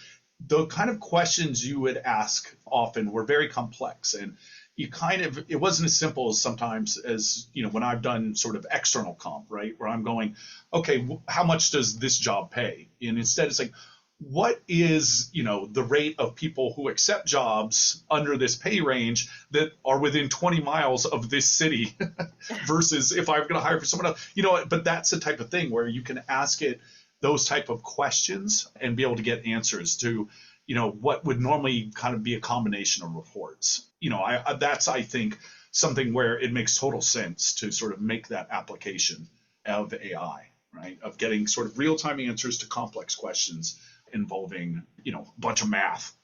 the kind of questions you would ask often were very complex, and it wasn't as simple as sometimes as, when I've done sort of external comp, right? Where I'm going, okay, how much does this job pay? And instead it's like, what is, the rate of people who accept jobs under this pay range that are within 20 miles of this city versus if I'm going to hire for someone else, but that's the type of thing where you can ask it those type of questions and be able to get answers to, what would normally kind of be a combination of reports. That's, I think, something where it makes total sense to sort of make that application of AI, right? Of getting sort of real-time answers to complex questions involving, a bunch of math,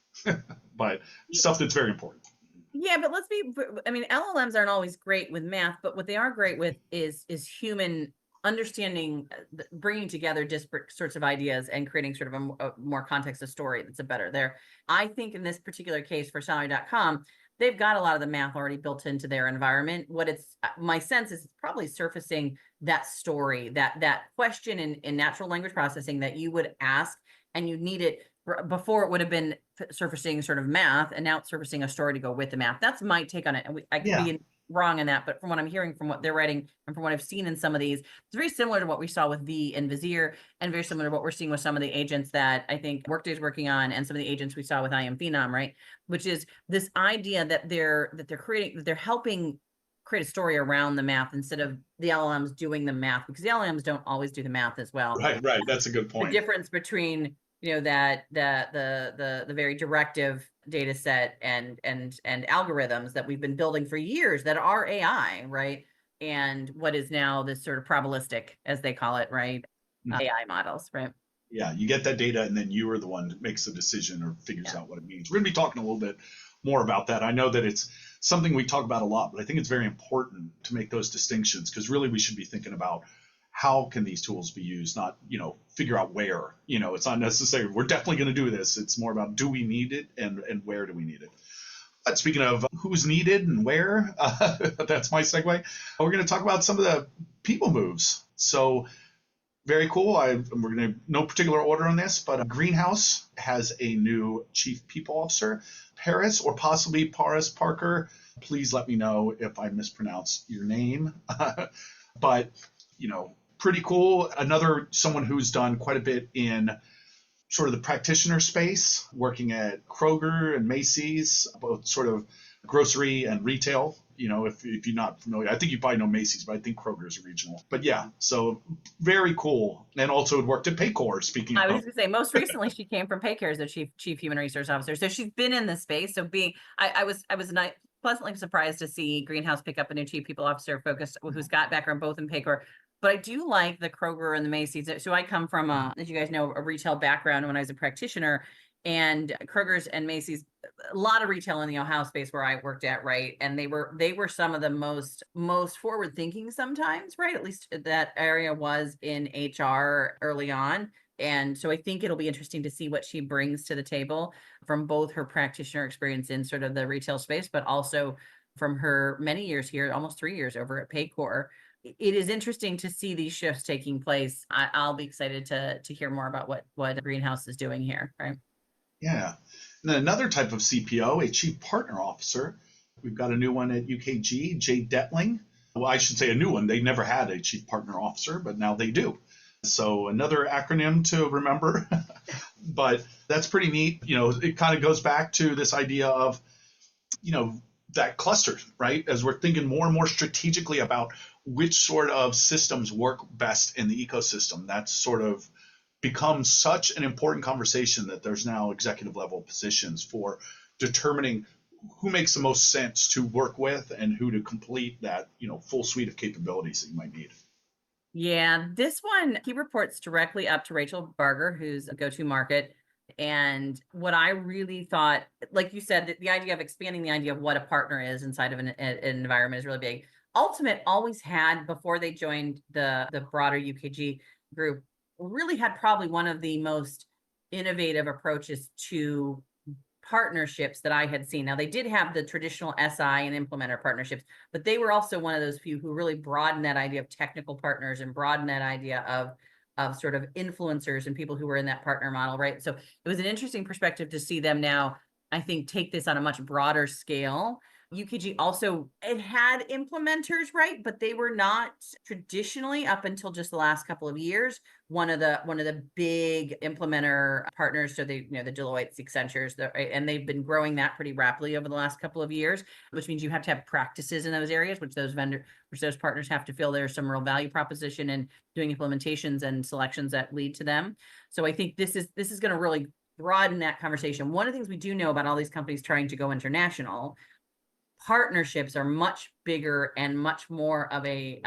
but stuff that's very important. Yeah, but LLMs aren't always great with math, but what they are great with is human understanding, bringing together disparate sorts of ideas and creating sort of a more context of story that's a better there. I think in this particular case for salary.com, they've got a lot of the math already built into their environment. My sense is it's probably surfacing that story, that question in natural language processing that you would ask, and you need it before. It would have been surfacing sort of math, and now it's surfacing a story to go with the math. That's my take on it. And I could be wrong in that, but from what I'm hearing, from what they're writing, and from what I've seen in some of these, it's very similar to what we saw with V and Vizier, and very similar to what we're seeing with some of the agents that I think Workday is working on, and some of the agents we saw with IM Phenom, right? Which is this idea that they're helping create a story around the math instead of the LLMs doing the math, because the LLMs don't always do the math as well. Right. That's a good point. The difference between that the very directive data set and algorithms that we've been building for years that are AI, right? And what is now this sort of probabilistic, as they call it, right? AI models, right? Yeah, you get that data, and then you are the one that makes the decision or figures out what it means. We're going to be talking a little bit more about that. I know that it's something we talk about a lot, but I think it's very important to make those distinctions, because really we should be thinking about how can these tools be used, not, figure out where. It's not necessary. We're definitely going to do this. It's more about, do we need it, and where do we need it? But speaking of who's needed and where, that's my segue. We're going to talk about some of the people moves. So very cool. We're going to no particular order on this, but Greenhouse has a new chief people officer, Paris, or possibly Paris Parker. Please let me know if I mispronounce your name. But, pretty cool. Someone who's done quite a bit in sort of the practitioner space, working at Kroger and Macy's, both sort of grocery and retail. If you're not familiar, I think you probably know Macy's, but I think Kroger is regional. But yeah, so very cool. And also had worked at Paycor, speaking I of. was going to say, most recently she came from Paycor as the chief human resource officer. So she's been in this space. So I was pleasantly surprised to see Greenhouse pick up a new chief people officer focused, who's got background both in Paycor. But I do like the Kroger and the Macy's. So I come from, as you guys know, a retail background when I was a practitioner, and Kroger's and Macy's, a lot of retail in the Ohio space where I worked at, right? And they were some of the most forward thinking sometimes, right? At least that area was in HR early on. And so I think it'll be interesting to see what she brings to the table from both her practitioner experience in sort of the retail space, but also from her many years here, almost 3 years over at Paycor. It is interesting to see these shifts taking place. I'll be excited to hear more about what Greenhouse is doing here, right? Yeah. And then another type of CPO, a chief partner officer. We've got a new one at UKG, Jay Detling. Well, I should say a new one. They never had a chief partner officer, but now they do. So another acronym to remember, but that's pretty neat. It kind of goes back to this idea of, that cluster, right? As we're thinking more and more strategically about which sort of systems work best in the ecosystem, that's sort of become such an important conversation that there's now executive level positions for determining who makes the most sense to work with and who to complete that, full suite of capabilities that you might need. Yeah, this one, he reports directly up to Rachel Barger, who's a go-to-market. And what I really thought, like you said, the idea of expanding the idea of what a partner is inside of an environment is really big. Ultimate always had, before they joined the broader UKG group, really had probably one of the most innovative approaches to partnerships that I had seen. Now, they did have the traditional SI and implementer partnerships, but they were also one of those few who really broadened that idea of technical partners and broadened that idea of of sort of influencers and people who were in that partner model, right? So it was an interesting perspective to see them now, I think, take this on a much broader scale. UKG also, it had implementers, right? But they were not traditionally, up until just the last couple of years, one of the big implementer partners. So they, the Deloitte's, Accentures, and they've been growing that pretty rapidly over the last couple of years, which means you have to have practices in those areas, which those partners have to feel there's some real value proposition in doing implementations and selections that lead to them. So I think this is going to really broaden that conversation. One of the things we do know about all these companies trying to go international, partnerships are much bigger and much more of a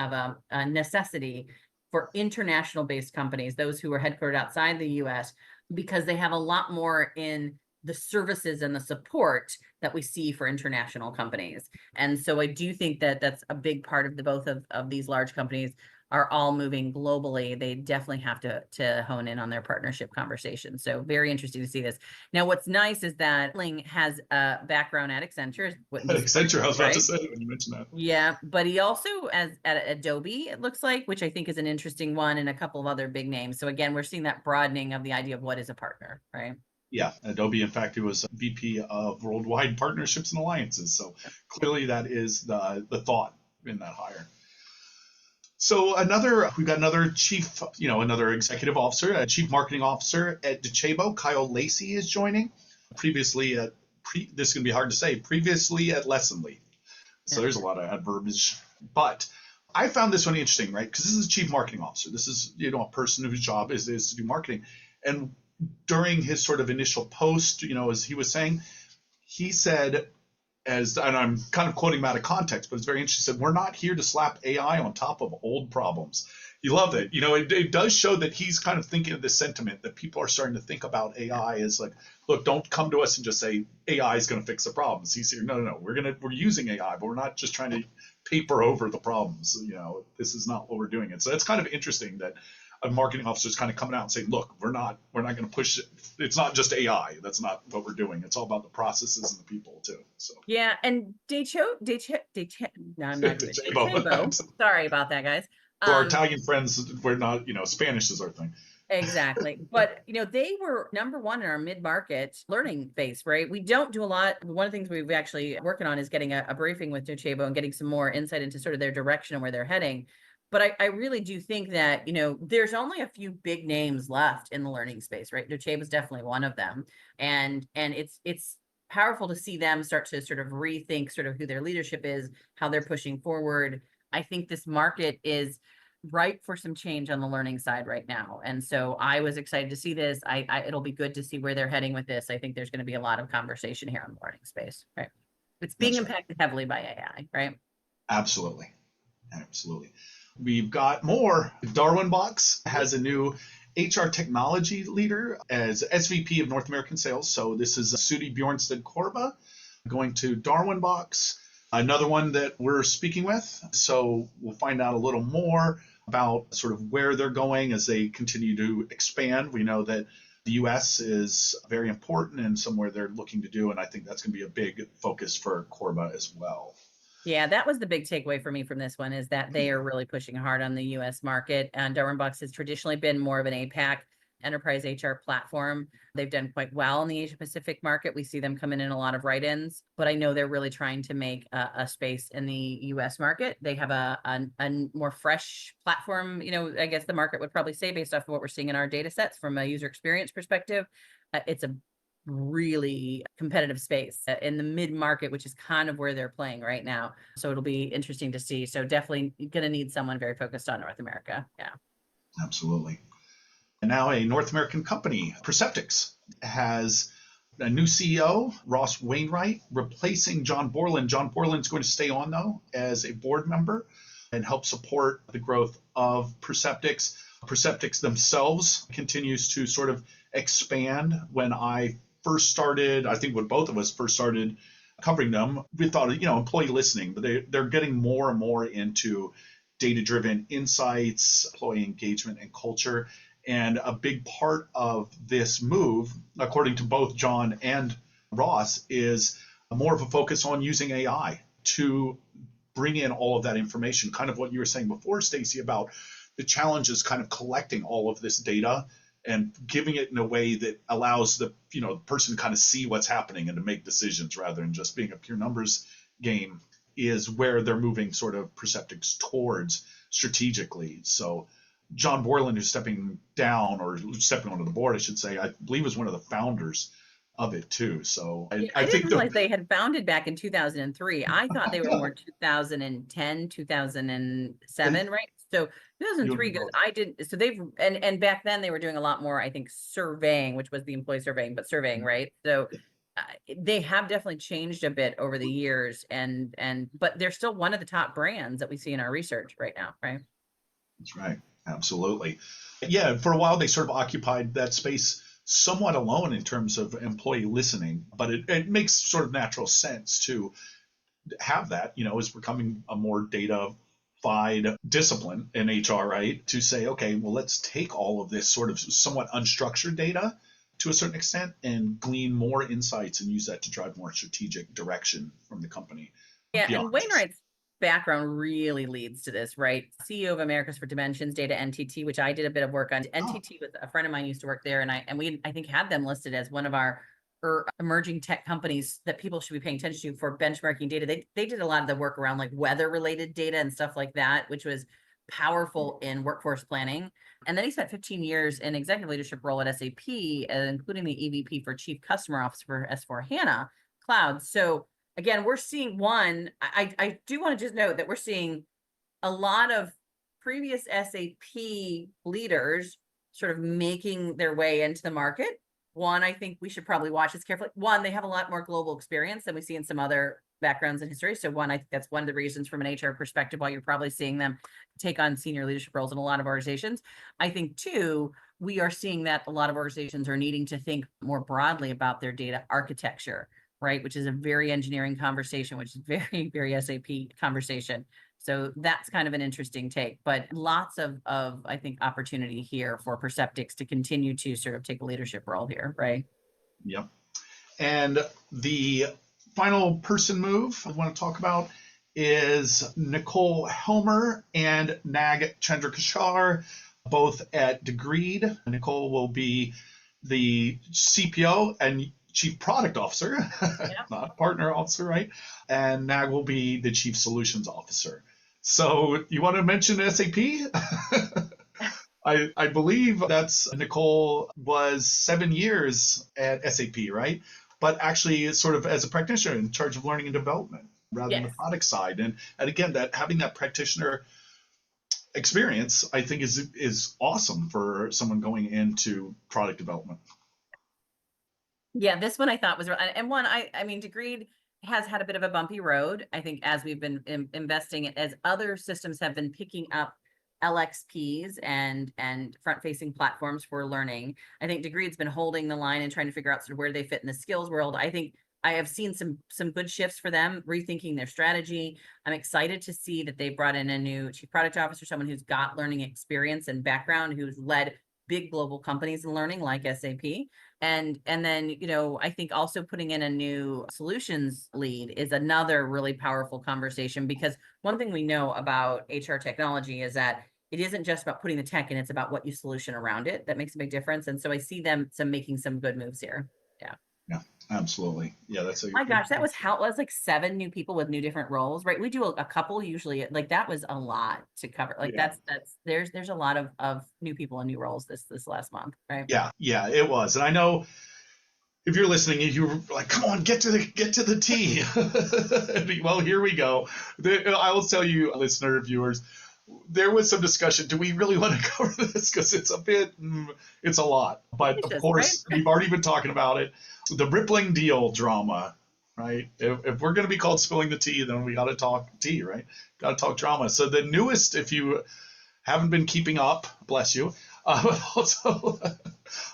necessity for international based companies, those who are headquartered outside the US, because they have a lot more in the services and the support that we see for international companies. And so I do think that that's a big part of both of these large companies are all moving globally. They definitely have to hone in on their partnership conversations. So very interesting to see this. Now, what's nice is that Ling has a background at Accenture. Accenture, I was about to say when you mentioned that. Yeah, but he also at Adobe, it looks like, which I think is an interesting one, and a couple of other big names. So again, we're seeing that broadening of the idea of what is a partner, right? Yeah, Adobe, in fact, he was VP of Worldwide Partnerships and Alliances. So clearly that is the thought in that hire. So we've got another chief, another executive officer, a chief marketing officer at Docebo. Kyle Lacey is joining. Previously this is going to be hard to say, previously at Lessonly. So there's a lot of adverbs. But I found this one interesting, right? Because this is a chief marketing officer. This is, a person whose job is to do marketing. And during his sort of initial post, as he was saying, he said, and I'm kind of quoting him out of context, but it's very interesting. He said, we're not here to slap AI on top of old problems. You love it. It does show that he's kind of thinking of this sentiment that people are starting to think about AI as like, look, don't come to us and just say AI is going to fix the problems. He's here. No. We're using AI, but we're not just trying to paper over the problems. This is not what we're doing. And so it's kind of interesting that a marketing officer is kind of coming out and saying, look, we're not going to push it. It's not just AI. That's not what we're doing. It's all about the processes and the people too. So yeah, and Docebo. Sorry about that, guys. For our Italian friends, we're not, Spanish is our thing. Exactly. But, they were number one in our mid-market learning phase, right? We don't do a lot. One of the things we've actually working on is getting a briefing with Docebo and getting some more insight into sort of their direction and where they're heading. But I really do think that, there's only a few big names left in the learning space, right? Docebo is definitely one of them. And it's powerful to see them start to sort of rethink sort of who their leadership is, how they're pushing forward. I think this market is ripe for some change on the learning side right now. And so I was excited to see this. It'll be good to see where they're heading with this. I think there's going to be a lot of conversation here on the learning space, right? It's being impacted heavily by AI, right? Absolutely. We've got more. Darwinbox has a new HR technology leader as SVP of North American Sales. So this is Sudi Bjornsted Korba going to Darwinbox. Another one that we're speaking with. So we'll find out a little more about sort of where they're going as they continue to expand. We know that the US is very important and somewhere they're looking to do. And I think that's going to be a big focus for Korba as well. Yeah, that was the big takeaway for me from this one, is that they are really pushing hard on the US market. And Darwinbox has traditionally been more of an APAC enterprise HR platform. They've done quite well in the Asia Pacific market. We see them coming in a lot of write-ins, but I know they're really trying to make a space in the US market. They have a more fresh platform, I guess the market would probably say, based off of what we're seeing in our data sets from a user experience perspective. It's a really competitive space in the mid-market, which is kind of where they're playing right now. So it'll be interesting to see. So definitely going to need someone very focused on North America. Yeah. Absolutely. And now a North American company, Perceptyx, has a new CEO, Ross Wainwright, replacing John Borland. John Borland's going to stay on, though, as a board member and help support the growth of Perceptyx. Perceptyx themselves continues to sort of expand. When I first started, I think when both of us first started covering them, we thought, employee listening, but they're getting more and more into data-driven insights, employee engagement, and culture. And a big part of this move, according to both John and Ross, is more of a focus on using AI to bring in all of that information. Kind of what you were saying before, Stacey, about the challenge is kind of collecting all of this data and giving it in a way that allows the person to kind of see what's happening and to make decisions rather than just being a pure numbers game is where they're moving sort of Perceptyx towards strategically. So John Borland, who's stepping down or stepping onto the board, I should say, I believe was one of the founders of it too. So I didn't realize they had founded back in 2003. I thought they were more 2010, 2007, right? So 2003, because I didn't. So they've and back then they were doing a lot more, I think, surveying, which was the employee surveying, but surveying, right? So they have definitely changed a bit over the years, but they're still one of the top brands that we see in our research right now, right? That's right. Absolutely. Yeah. For a while, they sort of occupied that space somewhat alone in terms of employee listening, but it makes sort of natural sense to have that, as becoming a more data-fied discipline in HR, right? To say, okay, well, let's take all of this sort of somewhat unstructured data to a certain extent and glean more insights and use that to drive more strategic direction from the company. Yeah, and Wainwright's background really leads to this, right? CEO of Americas for Dimensions Data NTT, which I did a bit of work on. NTT was a friend of mine used to work there, and we I think had them listed as one of our emerging tech companies that people should be paying attention to for benchmarking data. They did a lot of the work around like weather related data and stuff like that, which was powerful in workforce planning. And then he spent 15 years in executive leadership role at SAP, including the EVP for Chief Customer Officer for S/4HANA Cloud. So again, we're seeing I do want to just note that we're seeing a lot of previous SAP leaders sort of making their way into the market. One, I think we should probably watch this carefully. One, they have a lot more global experience than we see in some other backgrounds in history. So one, I think that's one of the reasons from an HR perspective why you're probably seeing them take on senior leadership roles in a lot of organizations. I think two, we are seeing that a lot of organizations are needing to think more broadly about their data architecture, right? Which is a very engineering conversation, which is very, very SAP conversation. So that's kind of an interesting take, but lots of I think, opportunity here for Perceptyx to continue to sort of take a leadership role here, right? Yep. And the final person move I want to talk about is Nicole Helmer and Nag Chandrakishar, both at Degreed. Nicole will be the CPO and Chief Product Officer, not Partner Officer, right? And Nag will be the Chief Solutions Officer. So you want to mention SAP? I believe that's Nicole was 7 years at SAP, right? But actually sort of as a practitioner in charge of learning and development rather than the product side. And again, that having that practitioner experience, I think is awesome for someone going into product development. Yeah, this one I thought was, and one, I mean, Degreed has had a bit of a bumpy road, I think, as we've been investing, as other systems have been picking up LXPs and front-facing platforms for learning. I think Degreed's been holding the line and trying to figure out sort of where they fit in the skills world. I think I have seen some good shifts for them, rethinking their strategy. I'm excited to see that they brought in a new Chief Product Officer, someone who's got learning experience and background, who's led big global companies in learning like SAP. And then, I think also putting in a new solutions lead is another really powerful conversation, because one thing we know about HR technology is that it isn't just about putting the tech in, it's about what you solution around it. That makes a big difference. And so I see them making some good moves here. Yeah. Yeah, absolutely. Yeah, that's my gosh, that was like 7 new people with new different roles, right? We do a couple usually, like that was a lot to cover. Like there's a lot of new people and new roles this last month, right? Yeah, it was. And I know if you're listening, you were like, come on, get to the T. Well, here we go. I will tell you, listener, viewers, there was some discussion. Do we really want to cover this? Because it's a lot. But of course, right? We've already been talking about it. The rippling deal drama, right? If we're going to be called spilling the tea, then we got to talk tea, right? Got to talk drama. So the newest, if you haven't been keeping up, bless you. Also,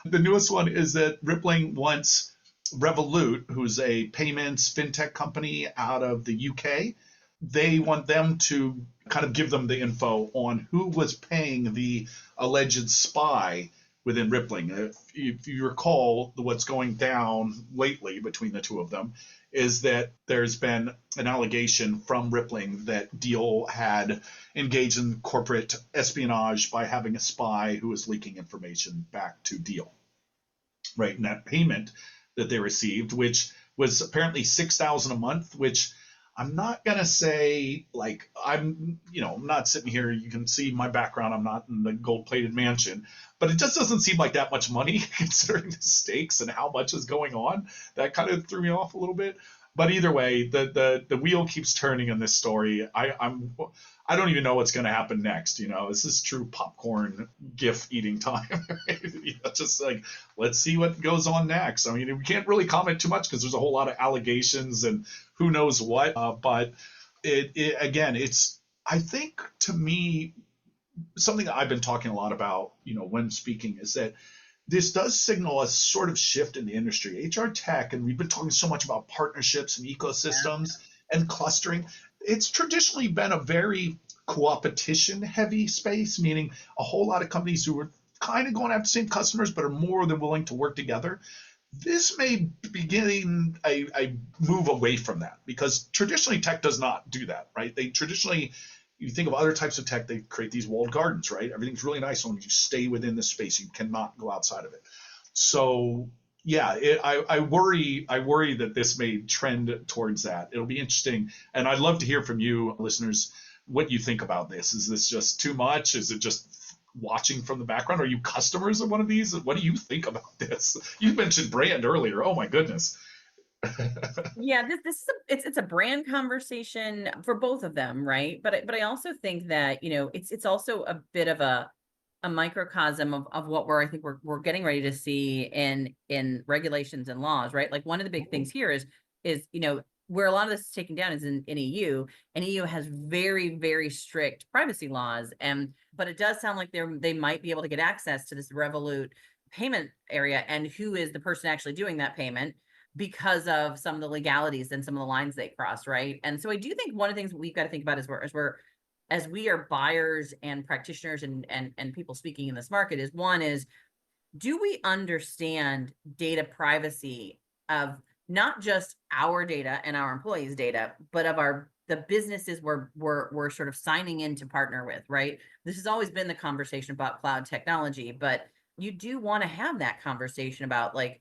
the newest one is that Rippling wants Revolut, who's a payments fintech company out of the UK. They want them to kind of give them the info on who was paying the alleged spy within Rippling. If you recall, what's going down lately between the two of them is that there's been an allegation from Rippling that Deal had engaged in corporate espionage by having a spy who was leaking information back to Deal, right? And that payment that they received, which was apparently $6,000 a month, which I'm not going to say, like, I'm not sitting here. You can see my background. I'm not in the gold-plated mansion, but it just doesn't seem like that much money considering the stakes and how much is going on. That kind of threw me off a little bit. But either way, the wheel keeps turning in this story. I don't even know what's going to happen next. This is true popcorn GIF eating time. Right? Just like, let's see what goes on next. I mean, we can't really comment too much because there's a whole lot of allegations and who knows what. But it's, I think, to me, something that I've been talking a lot about, when speaking, is that this does signal a sort of shift in the industry. HR tech, and we've been talking so much about partnerships and ecosystems and clustering. It's traditionally been a very co-opetition heavy space, meaning a whole lot of companies who are kind of going after the same customers but are more than willing to work together. This may begin a move away from that, because traditionally tech does not do that, right? They traditionally, you think of other types of tech, they create these walled gardens, right? Everything's really nice as long as you stay within the space. You cannot go outside of it. So yeah, I worry that this may trend towards that. It'll be interesting. And I'd love to hear from you, listeners, what you think about this. Is this just too much? Is it just watching from the background? Are you customers of one of these? What do you think about this? You mentioned brand earlier. Oh my goodness. Yeah, this is it's a brand conversation for both of them, right? But I also think that it's also a bit of a microcosm of what I think we're getting ready to see in regulations and laws, right? Like, one of the big things here is where a lot of this is taken down is in EU, and EU has very, very strict privacy laws. But it does sound like they might be able to get access to this Revolut payment area and who is the person actually doing that payment, because of some of the legalities and some of the lines they cross, right? And so I do think one of the things we've got to think about as we are buyers and practitioners and people speaking in this market is, one is, do we understand data privacy of not just our data and our employees' data, but of the businesses we're sort of signing in to partner with, right? This has always been the conversation about cloud technology, but you do want to have that conversation about like,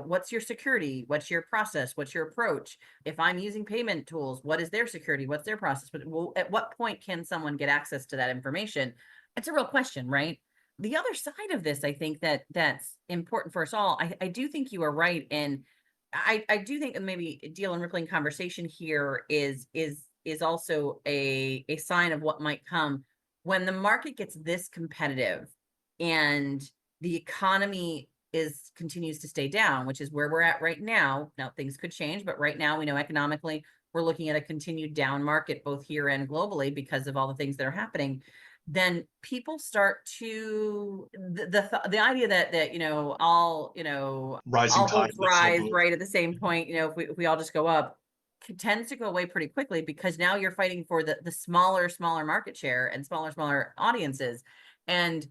what's your security? What's your process? What's your approach? If I'm using payment tools, what is their security? What's their process? But at what point can someone get access to that information? It's a real question, right? The other side of this, I think that's important for us all. I do think you are right. And I do think maybe Deal and Rippling conversation here is also a sign of what might come when the market gets this competitive and the economy continues to stay down, which is where we're at right now. Now things could change, but right now we know economically we're looking at a continued down market both here and globally because of all the things that are happening. Then people start to the idea that all rising all tide boats rise right at the same point. If we all just go up, tends to go away pretty quickly, because now you're fighting for the smaller market share and smaller audiences. And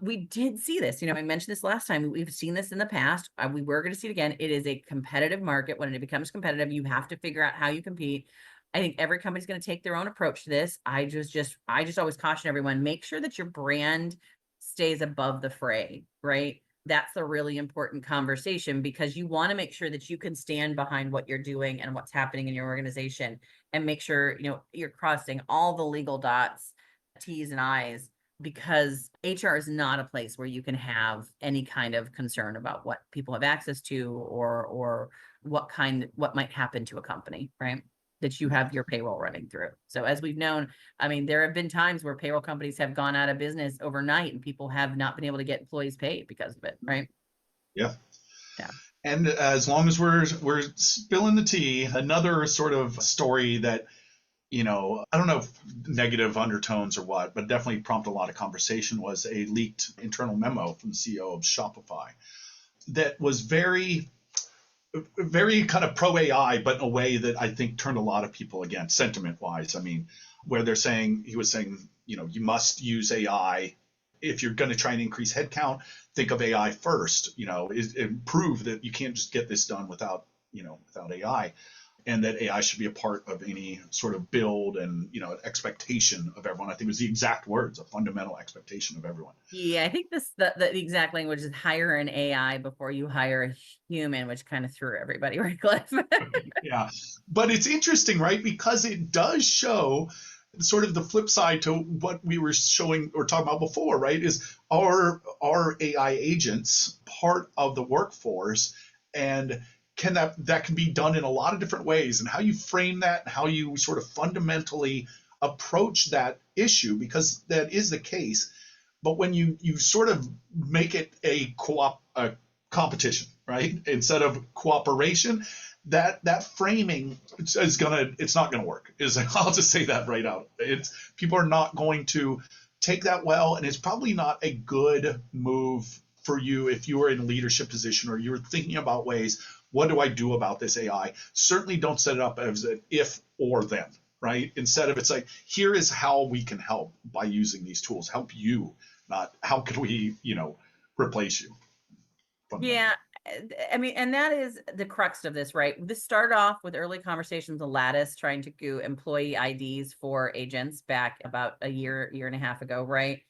we did see this, I mentioned this last time. We've seen this in the past. We were going to see it again. It is a competitive market. When it becomes competitive, you have to figure out how you compete. I think every company's going to take their own approach to this. I just always caution everyone, make sure that your brand stays above the fray, right? That's a really important conversation, because you want to make sure that you can stand behind what you're doing and what's happening in your organization, and make sure, you're crossing all the legal dots, T's and I's, because HR is not a place where you can have any kind of concern about what people have access to or what might happen to a company, right? That you have your payroll running through. So as we've known, there have been times where payroll companies have gone out of business overnight and people have not been able to get employees paid because of it, right? Yeah. Yeah. And as long as we're spilling the tea, another sort of story that, I don't know if negative undertones or what, but definitely prompted a lot of conversation, was a leaked internal memo from the CEO of Shopify that was very, very kind of pro AI, but in a way that I think turned a lot of people against, sentiment wise. Where he was saying, you must use AI if you're going to try and increase headcount, think of AI first, prove that you can't just get this done without AI, and that AI should be a part of any sort of build and, expectation of everyone. I think it was the exact words, a fundamental expectation of everyone. Yeah, I think the exact language is hire an AI before you hire a human, which kind of threw everybody, right, Cliff? Yeah. But it's interesting, right? Because it does show sort of the flip side to what we were showing or talking about before, right? Is our AI agents part of the workforce, and can that can be done in a lot of different ways, and how you frame that, how you sort of fundamentally approach that issue, because that is the case. But when you sort of make it a competition, right, instead of cooperation, that framing it's not gonna work. I'll just say that right out. People are not going to take that well, and it's probably not a good move for you if you are in a leadership position or you're thinking about ways, what do I do about this AI? Certainly don't set it up as an if or then, right? Instead of, it's like, here is how we can help by using these tools, help you, not how can we, replace you. Yeah. I mean, and that is the crux of this, right? This started off with early conversations with Lattice trying to do employee IDs for agents back about a year and a half ago, right?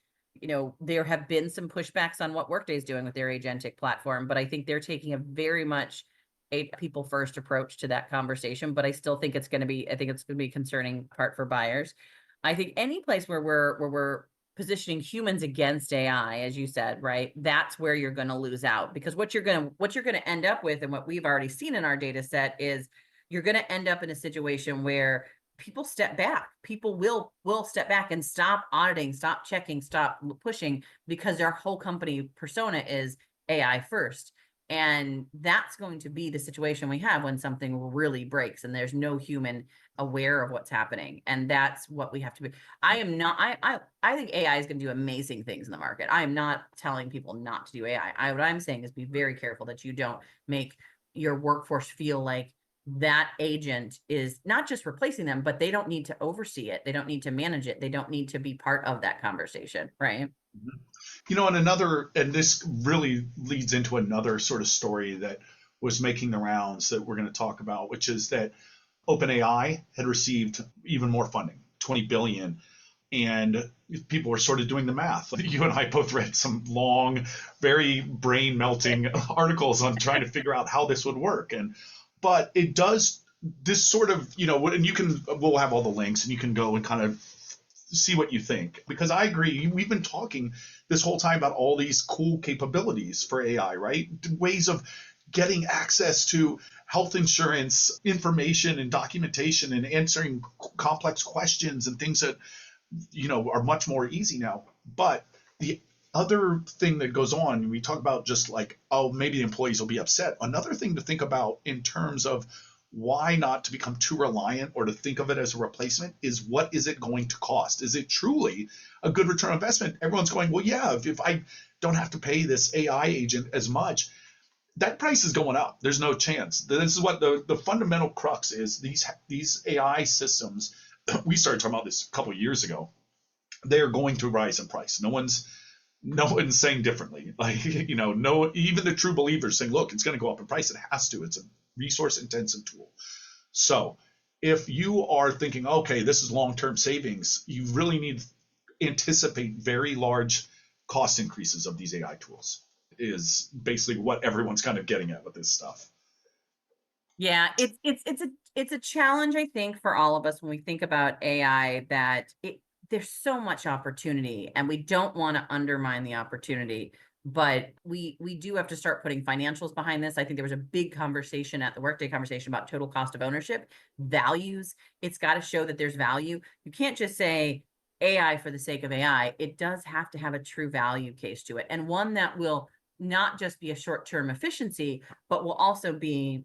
There have been some pushbacks on what Workday is doing with their agentic platform, but I think they're taking a very much a people first approach to that conversation. But I still think it's going to be a concerning part for buyers. I think any place where we're positioning humans against AI, as you said, right? That's where you're going to lose out, because what you're going to end up with, and what we've already seen in our data set, is you're going to end up in a situation where people step back. People will step back and stop auditing, stop checking, stop pushing, because their whole company persona is AI first. And that's going to be the situation we have when something really breaks and there's no human aware of what's happening. And that's what we have to be. I think AI is going to do amazing things in the market. I am not telling people not to do AI. What I'm saying is be very careful that you don't make your workforce feel like that agent is not just replacing them, but they don't need to oversee it. They don't need to manage it. They don't need to be part of that conversation, right? Mm-hmm. And this really leads into another sort of story that was making the rounds that we're going to talk about, which is that OpenAI had received even more funding, 20 billion. And people were sort of doing the math. You and I both read some long, very brain melting articles on trying to figure out how this would work. But it does this sort of, and we'll have all the links and you can go and kind of see what you think, because I agree. We've been talking this whole time about all these cool capabilities for AI, right? Ways of getting access to health insurance information and documentation and answering complex questions and things that, are much more easy now. But the other thing that goes on, we talk about just like, oh, maybe the employees will be upset. Another thing to think about in terms of why not to become too reliant or to think of it as a replacement is, what is it going to cost? Is it truly a good return on investment? Everyone's going, well, yeah, if I don't have to pay this AI agent as much, that price is going up. There's no chance. This is what the fundamental crux is. These AI systems, we started talking about this a couple of years ago. They are going to rise in price. No one's saying differently. No, even the true believers saying, look, it's going to go up in price. It has to. It's a resource intensive tool. So if you are thinking, okay, this is long-term savings, you really need to anticipate very large cost increases of these AI tools, is basically what everyone's kind of getting at with this stuff. Yeah, it's a challenge, I think, for all of us when we think about AI, that there's so much opportunity and we don't want to undermine the opportunity. But we do have to start putting financials behind this. I think there was a big conversation at the Workday conversation about total cost of ownership, values. It's got to show that there's value. You can't just say AI for the sake of AI. It does have to have a true value case to it, and one that will not just be a short-term efficiency, but will also be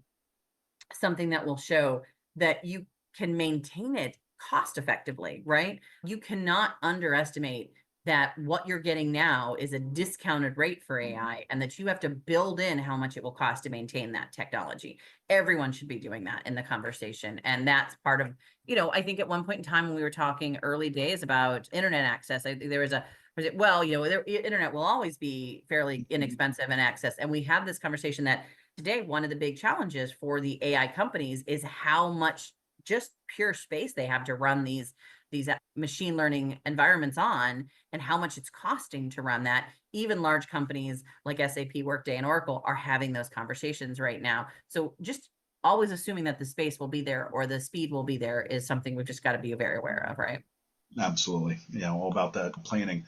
something that will show that you can maintain it cost effectively, right? You cannot underestimate that what you're getting now is a discounted rate for AI, and that you have to build in how much it will cost to maintain that technology. Everyone should be doing that in the conversation. And that's part of, I think at one point in time when we were talking early days about internet access, there was Well, the internet will always be fairly inexpensive and access. And we have this conversation that today, one of the big challenges for the AI companies is how much just pure space they have to run these machine learning environments on, and how much it's costing to run that. Even large companies like SAP, Workday, and Oracle are having those conversations right now. So just always assuming that the space will be there or the speed will be there is something we've just got to be very aware of, right? Absolutely. Yeah, all about that planning.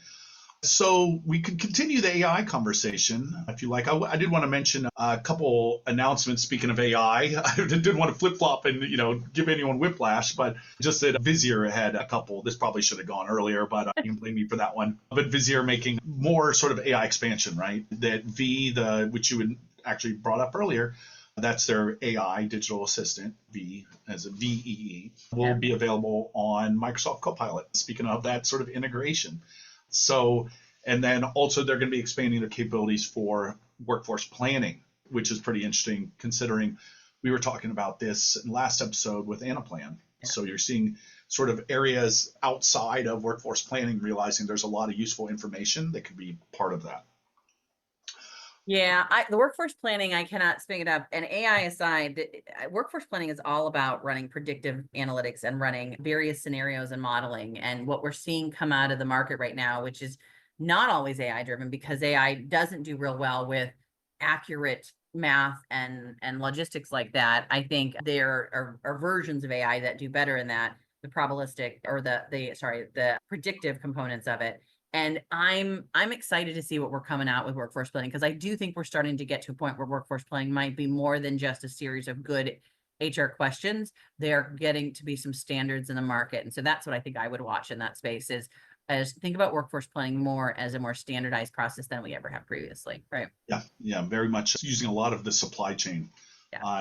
So we could continue the AI conversation if you like. I did want to mention a couple announcements. Speaking of AI, I didn't want to flip flop and give anyone whiplash, but just that Vizier had a couple. This probably should have gone earlier, but you can blame me for that one. But Vizier making more sort of AI expansion, right? That which you had actually brought up earlier. That's their AI digital assistant, V as a VEE, will be available on Microsoft Copilot. Speaking of that sort of integration. So, and then also they're going to be expanding their capabilities for workforce planning, which is pretty interesting considering we were talking about this in last episode with Anaplan. Yeah. So you're seeing sort of areas outside of workforce planning, realizing there's a lot of useful information that could be part of that. Yeah, the workforce planning, I cannot speak it up. And AI aside, workforce planning is all about running predictive analytics and running various scenarios and modeling. And what we're seeing come out of the market right now, which is not always AI driven, because AI doesn't do real well with accurate math and logistics like that. I think there are versions of AI that do better in that, the probabilistic or the predictive components of it. And I'm excited to see what we're coming out with workforce planning, because I do think we're starting to get to a point where workforce planning might be more than just a series of good HR questions. They're getting to be some standards in the market. And so that's what I think I would watch in that space is think about workforce planning more as a more standardized process than we ever have previously, right? Yeah, very much using a lot of the supply chain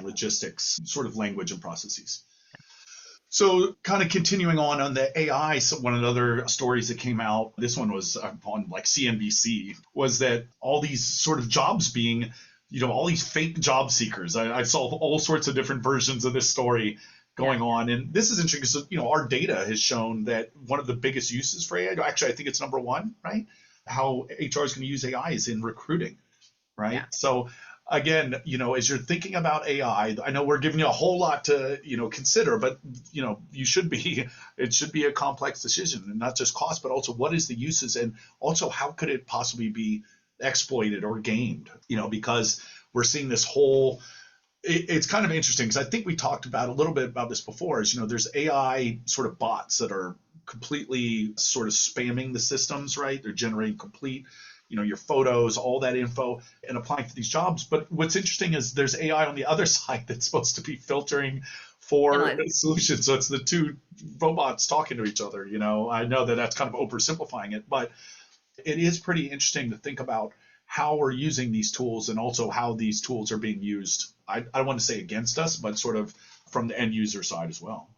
logistics sort of language and processes. So kind of continuing on the AI, so one of the other stories that came out, this one was on like CNBC, was that all these sort of jobs being, all these fake job seekers. I saw all sorts of different versions of this story going on. And this is interesting because, our data has shown that one of the biggest uses for AI, actually, I think it's number one, right? How HR is going to use AI is in recruiting, right? Yeah. So again, as you're thinking about AI, I know we're giving you a whole lot to, consider, but, it should be a complex decision, and not just cost, but also what is the uses, and also how could it possibly be exploited or gamed, because we're seeing this whole, it's kind of interesting because I think we talked about a little bit about this before, is, there's AI sort of bots that are completely sort of spamming the systems, right? They're generating complete your photos, all that info, and applying for these jobs. But what's interesting is there's AI on the other side that's supposed to be filtering for solutions. So it's the two robots talking to each other. I know that that's kind of oversimplifying it, but it is pretty interesting to think about how we're using these tools and also how these tools are being used. I don't want to say against us, but sort of from the end user side as well.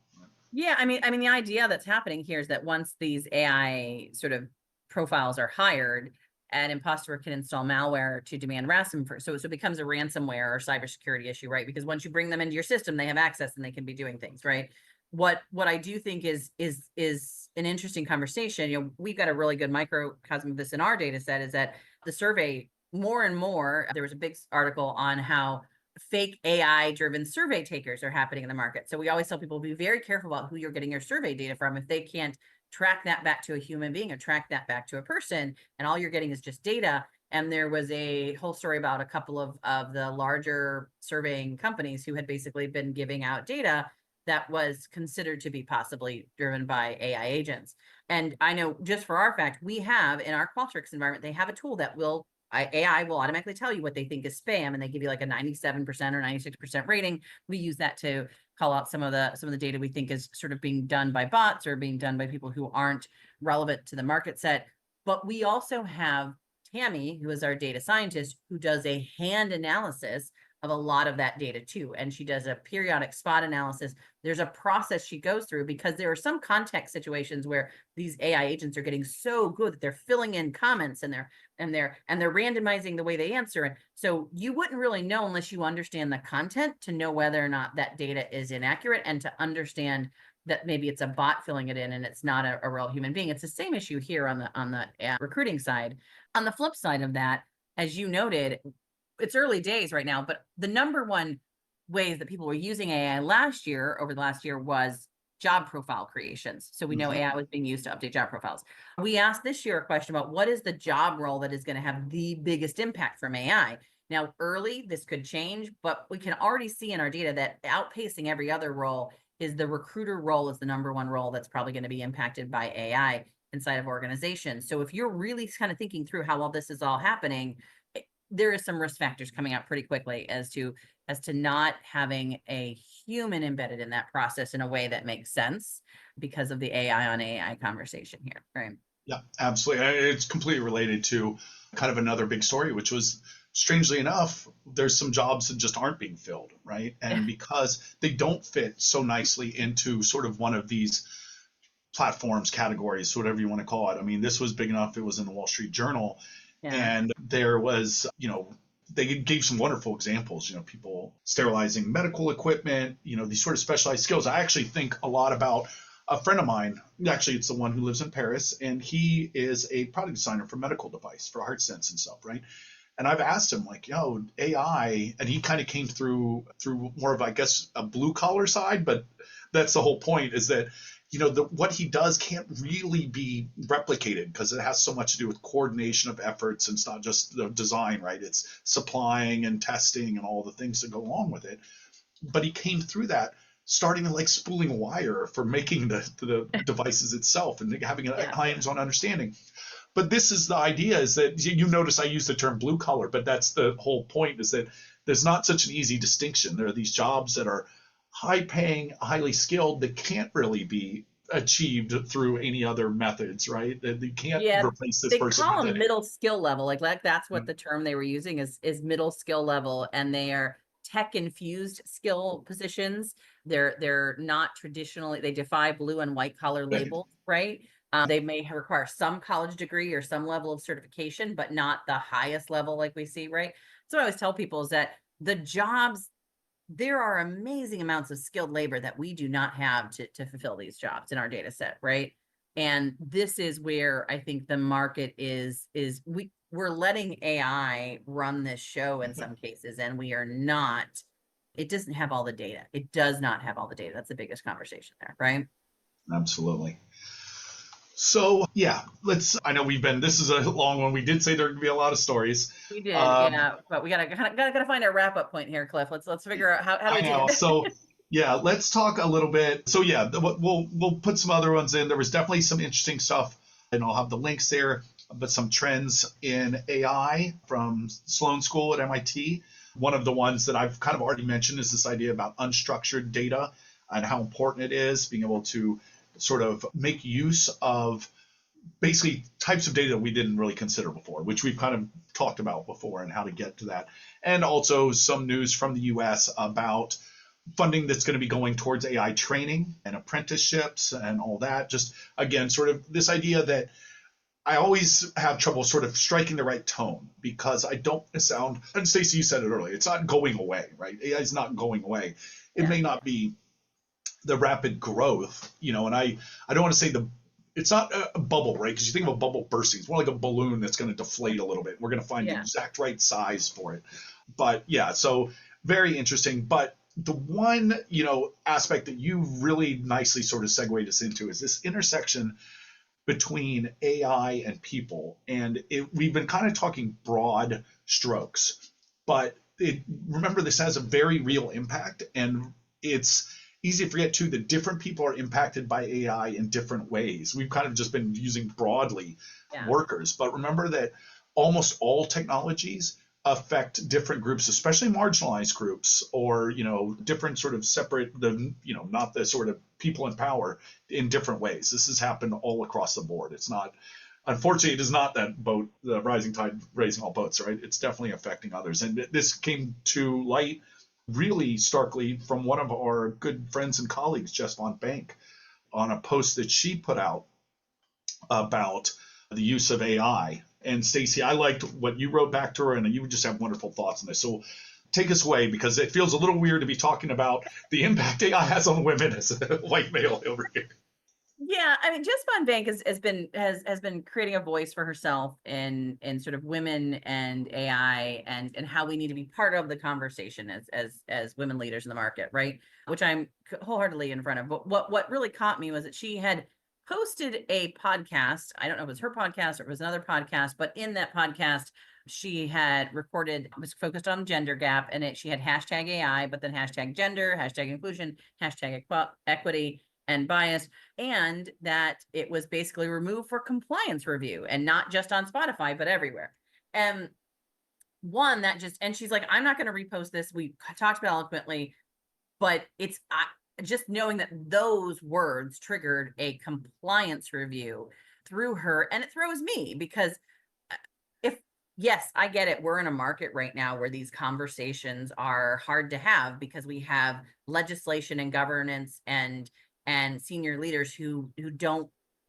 Yeah, I mean, the idea that's happening here is that once these AI sort of profiles are hired, an imposter can install malware to demand ransom so it becomes a ransomware or cybersecurity issue, right? Because once you bring them into your system, they have access and they can be doing things, right? What I do think is an interesting conversation. We've got a really good microcosm of this in our data set, is that the survey more and more, there was a big article on how fake AI driven survey takers are happening in the market. So we always tell people, be very careful about who you're getting your survey data from. If they can't track that back to a human being or track that back to a person, and all you're getting is just data. And there was a whole story about a couple of the larger surveying companies who had basically been giving out data that was considered to be possibly driven by AI agents. And I know just for our fact, we have in our Qualtrics environment, they have a tool that AI will automatically tell you what they think is spam, and they give you like a 97% or 96% rating. We use that to call out some of the data we think is sort of being done by bots or being done by people who aren't relevant to the market set. But we also have Tammy, who is our data scientist, who does a hand analysis of a lot of that data too. And she does a periodic spot analysis. There's a process she goes through, because there are some context situations where these AI agents are getting so good that they're filling in comments and they're randomizing the way they answer. And so you wouldn't really know unless you understand the content to know whether or not that data is inaccurate, and to understand that maybe it's a bot filling it in and it's not a real human being. It's the same issue here on the recruiting side. On the flip side of that, as you noted, it's early days right now, but the number one ways that people were using AI over the last year was job profile creations. So we know AI was being used to update job profiles. We asked this year a question about what is the job role that is going to have the biggest impact from AI. Now, early, this could change, but we can already see in our data that outpacing every other role is the recruiter role is the number one role that's probably going to be impacted by AI inside of organizations. So if you're really kind of thinking through how all this is all happening, there is some risk factors coming out pretty quickly as to not having a human embedded in that process in a way that makes sense because of the AI on AI conversation here, right? Yeah, absolutely. It's completely related to kind of another big story, which was, strangely enough, there's some jobs that just aren't being filled, right? And because they don't fit so nicely into sort of one of these platforms, categories, whatever you want to call it. I mean, this was big enough. It was in the Wall Street Journal. Yeah. And there was, they gave some wonderful examples, people sterilizing medical equipment, these sort of specialized skills. I actually think a lot about a friend of mine. Actually, it's the one who lives in Paris, and he is a product designer for medical device, for heart stents and stuff, right? And I've asked him, like, AI, and he kind of came through more of, I guess, a blue collar side, but that's the whole point, is that what he does can't really be replicated because it has so much to do with coordination of efforts, and it's not just the design, right? It's supplying and testing and all the things that go along with it. But he came through that starting like spooling wire for making the devices itself and having a hands-on understanding. But this is the idea, is that you notice I use the term blue collar, but that's the whole point, is that there's not such an easy distinction. There are these jobs that are high paying, highly skilled, that can't really be achieved through any other methods, right? They can't replace this person. They call them middle skill level. Like that's what the term they were using is middle skill level, and they are tech infused skill positions. They're not traditionally, they defy blue and white collar labels, right? They may require some college degree or some level of certification, but not the highest level like we see, right? So I always tell people is that the jobs, there are amazing amounts of skilled labor that we do not have to fulfill these jobs in our data set, right? And this is where I think the market is we're letting AI run this show in some cases, and we are not, it doesn't have all the data. It does not have all the data. That's the biggest conversation there, right? Absolutely. So I know this is a long one. We did say there would be a lot of stories. We did, but we gotta find our wrap up point here, Cliff. Let's figure out how do we do it. So let's talk a little bit. So we'll put some other ones in. There was definitely some interesting stuff, and I'll have the links there, but some trends in AI from Sloan School at MIT. One of the ones that I've kind of already mentioned is this idea about unstructured data and how important it is being able to sort of make use of basically types of data that we didn't really consider before, which we've kind of talked about before, and how to get to that. And also some news from the US about funding that's going to be going towards AI training and apprenticeships and all that. Just again, sort of this idea that I always have trouble sort of striking the right tone, because I don't sound, and Stacey, you said it earlier, it's not going away, right? AI is not going away. It may not be the rapid growth, and I don't want to say it's not a bubble, right? Because you think of a bubble bursting, it's more like a balloon that's going to deflate a little bit. We're going to find the exact right size for it. But so very interesting. But the one, aspect that you really nicely sort of segued us into is this intersection between AI and people. And we've been kind of talking broad strokes, but remember, this has a very real impact, and it's easy to forget too that different people are impacted by AI in different ways. We've kind of just been using broadly workers, but remember that almost all technologies affect different groups, especially marginalized groups, or different sort of separate, not the sort of people in power, in different ways. This has happened all across the board. It's not, unfortunately, it is not that boat, the rising tide raising all boats, right? It's definitely affecting others. And this came to light really starkly from one of our good friends and colleagues, Jess Von Bank, on a post that she put out about the use of AI. And Stacey, I liked what you wrote back to her, and you just have wonderful thoughts on this. So take us away, because it feels a little weird to be talking about the impact AI has on women as a white male over here. Yeah, I mean, Jess Von Bank has been creating a voice for herself in sort of women and AI and how we need to be part of the conversation as women leaders in the market, right? Which I'm wholeheartedly in front of. But what really caught me was that she had posted a podcast. I don't know if it was her podcast or it was another podcast, but in that podcast, she had recorded, was focused on gender gap, and she had hashtag AI, but then hashtag gender, hashtag inclusion, hashtag equity and bias, and that it was basically removed for compliance review, and not just on Spotify, but everywhere. And one that just, and she's like, I'm not going to repost this. We talked about eloquently, but it's just knowing that those words triggered a compliance review through her, and it throws me, because yes, I get it. We're in a market right now where these conversations are hard to have, because we have legislation and governance and senior leaders who don't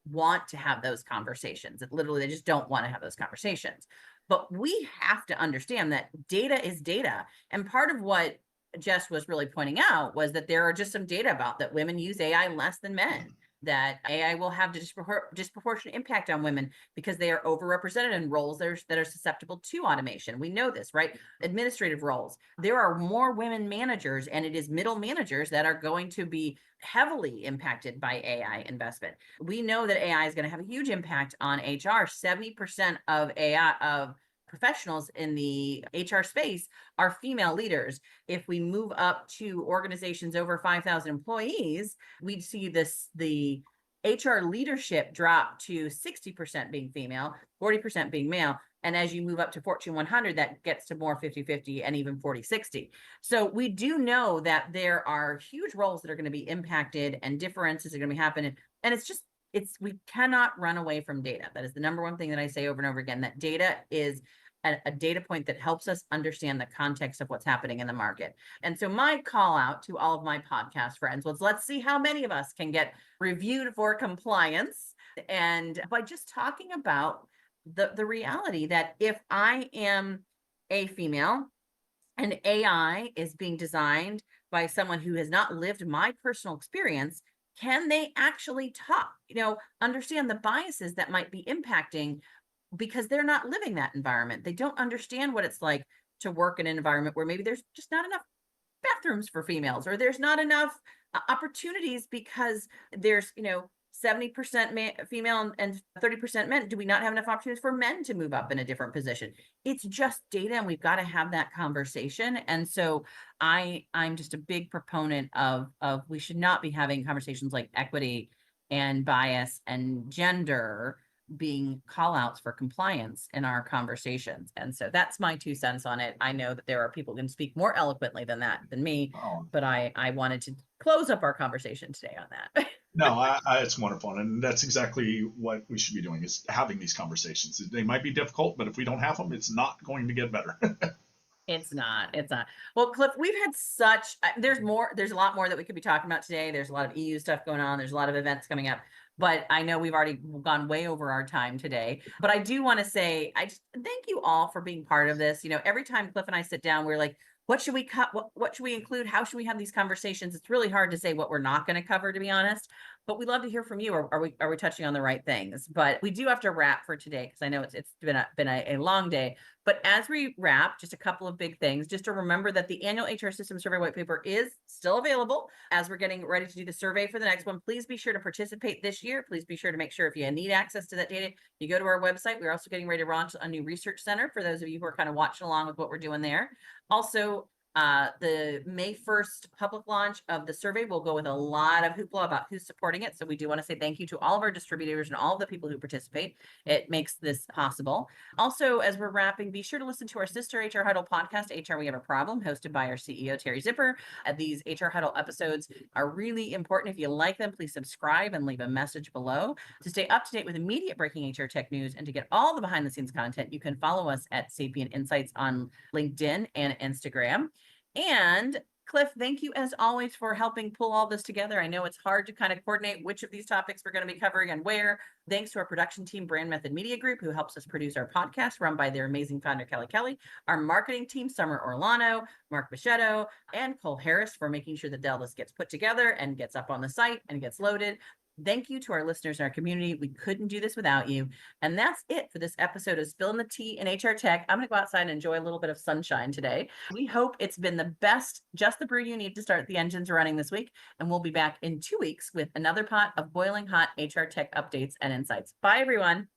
want to have those conversations. Literally, they just don't want to have those conversations. But we have to understand that data is data. And part of what Jess was really pointing out was that there are just some data about that women use AI less than men, that AI will have disproportionate impact on women because they are overrepresented in roles that are susceptible to automation. We know this, right? Administrative roles. There are more women managers, and it is middle managers that are going to be heavily impacted by AI investment. We know that AI is going to have a huge impact on HR. 70% of professionals in the HR space are female leaders. If we move up to organizations over 5,000 employees, we'd see the HR leadership drop to 60% being female, 40% being male. And as you move up to Fortune 100, that gets to more 50-50 and even 40-60. So we do know that there are huge roles that are going to be impacted, and differences are going to be happening. And we cannot run away from data. That is the number one thing that I say over and over again, that data is a data point that helps us understand the context of what's happening in the market. And so my call out to all of my podcast friends was, let's see how many of us can get reviewed for compliance. And by just talking about the reality that if I am a female and AI is being designed by someone who has not lived my personal experience, can they actually understand the biases that might be impacting, because they're not living that environment. They don't understand what it's like to work in an environment where maybe there's just not enough bathrooms for females, or there's not enough opportunities because there's 70% female and 30% men. Do we not have enough opportunities for men to move up in a different position? It's just data, and we've got to have that conversation. And so I'm just a big proponent of we should not be having conversations like equity and bias and gender being call outs for compliance in our conversations. And so that's my 2 cents on it. I know that there are people who can speak more eloquently than me, but I wanted to close up our conversation today on that. No, it's wonderful. And that's exactly what we should be doing, is having these conversations. They might be difficult, but if we don't have them, it's not going to get better. It's not. Well, Cliff, we've had there's a lot more that we could be talking about today. There's a lot of EU stuff going on. There's a lot of events coming up, but I know we've already gone way over our time today. But I do want to say, I just thank you all for being part of this. Every time Cliff and I sit down, we're like, what should we cut? What should we include? How should we have these conversations? It's really hard to say what we're not going to cover, to be honest. But we'd love to hear from you. Are we touching on the right things? But we do have to wrap for today, because I know it's been a long day. But as we wrap, just a couple of big things. Just to remember that the annual HR System Survey White Paper is still available. As we're getting ready to do the survey for the next one, please be sure to participate this year. Please be sure to make sure, if you need access to that data, you go to our website. We're also getting ready to launch a new research center for those of you who are kind of watching along with what we're doing there. Also, the May 1st public launch of the survey will go with a lot of hoopla about who's supporting it. So we do want to say thank you to all of our distributors and all of the people who participate. It makes this possible. Also, as we're wrapping, be sure to listen to our sister HR Huddle podcast, HR We Have a Problem, hosted by our CEO, Terry Zipper. These HR Huddle episodes are really important. If you like them, please subscribe and leave a message below. To stay up to date with immediate breaking HR tech news and to get all the behind the scenes content, you can follow us at Sapient Insights on LinkedIn and Instagram. And Cliff, thank you as always for helping pull all this together. I know it's hard to kind of coordinate which of these topics we're going to be covering and where. Thanks to our production team, Brand Method Media Group, who helps us produce our podcast, run by their amazing founder, Kelly. Our marketing team, Summer Orlano, Mark Bichetto, and Cole Harris for making sure that all this gets put together and gets up on the site and gets loaded. Thank you to our listeners in our community. We couldn't do this without you. And that's it for this episode of Spilling the Tea in HR Tech. I'm going to go outside and enjoy a little bit of sunshine today. We hope it's been the best, just the brew you need to start the engines running this week. And we'll be back in 2 weeks with another pot of boiling hot HR Tech updates and insights. Bye, everyone.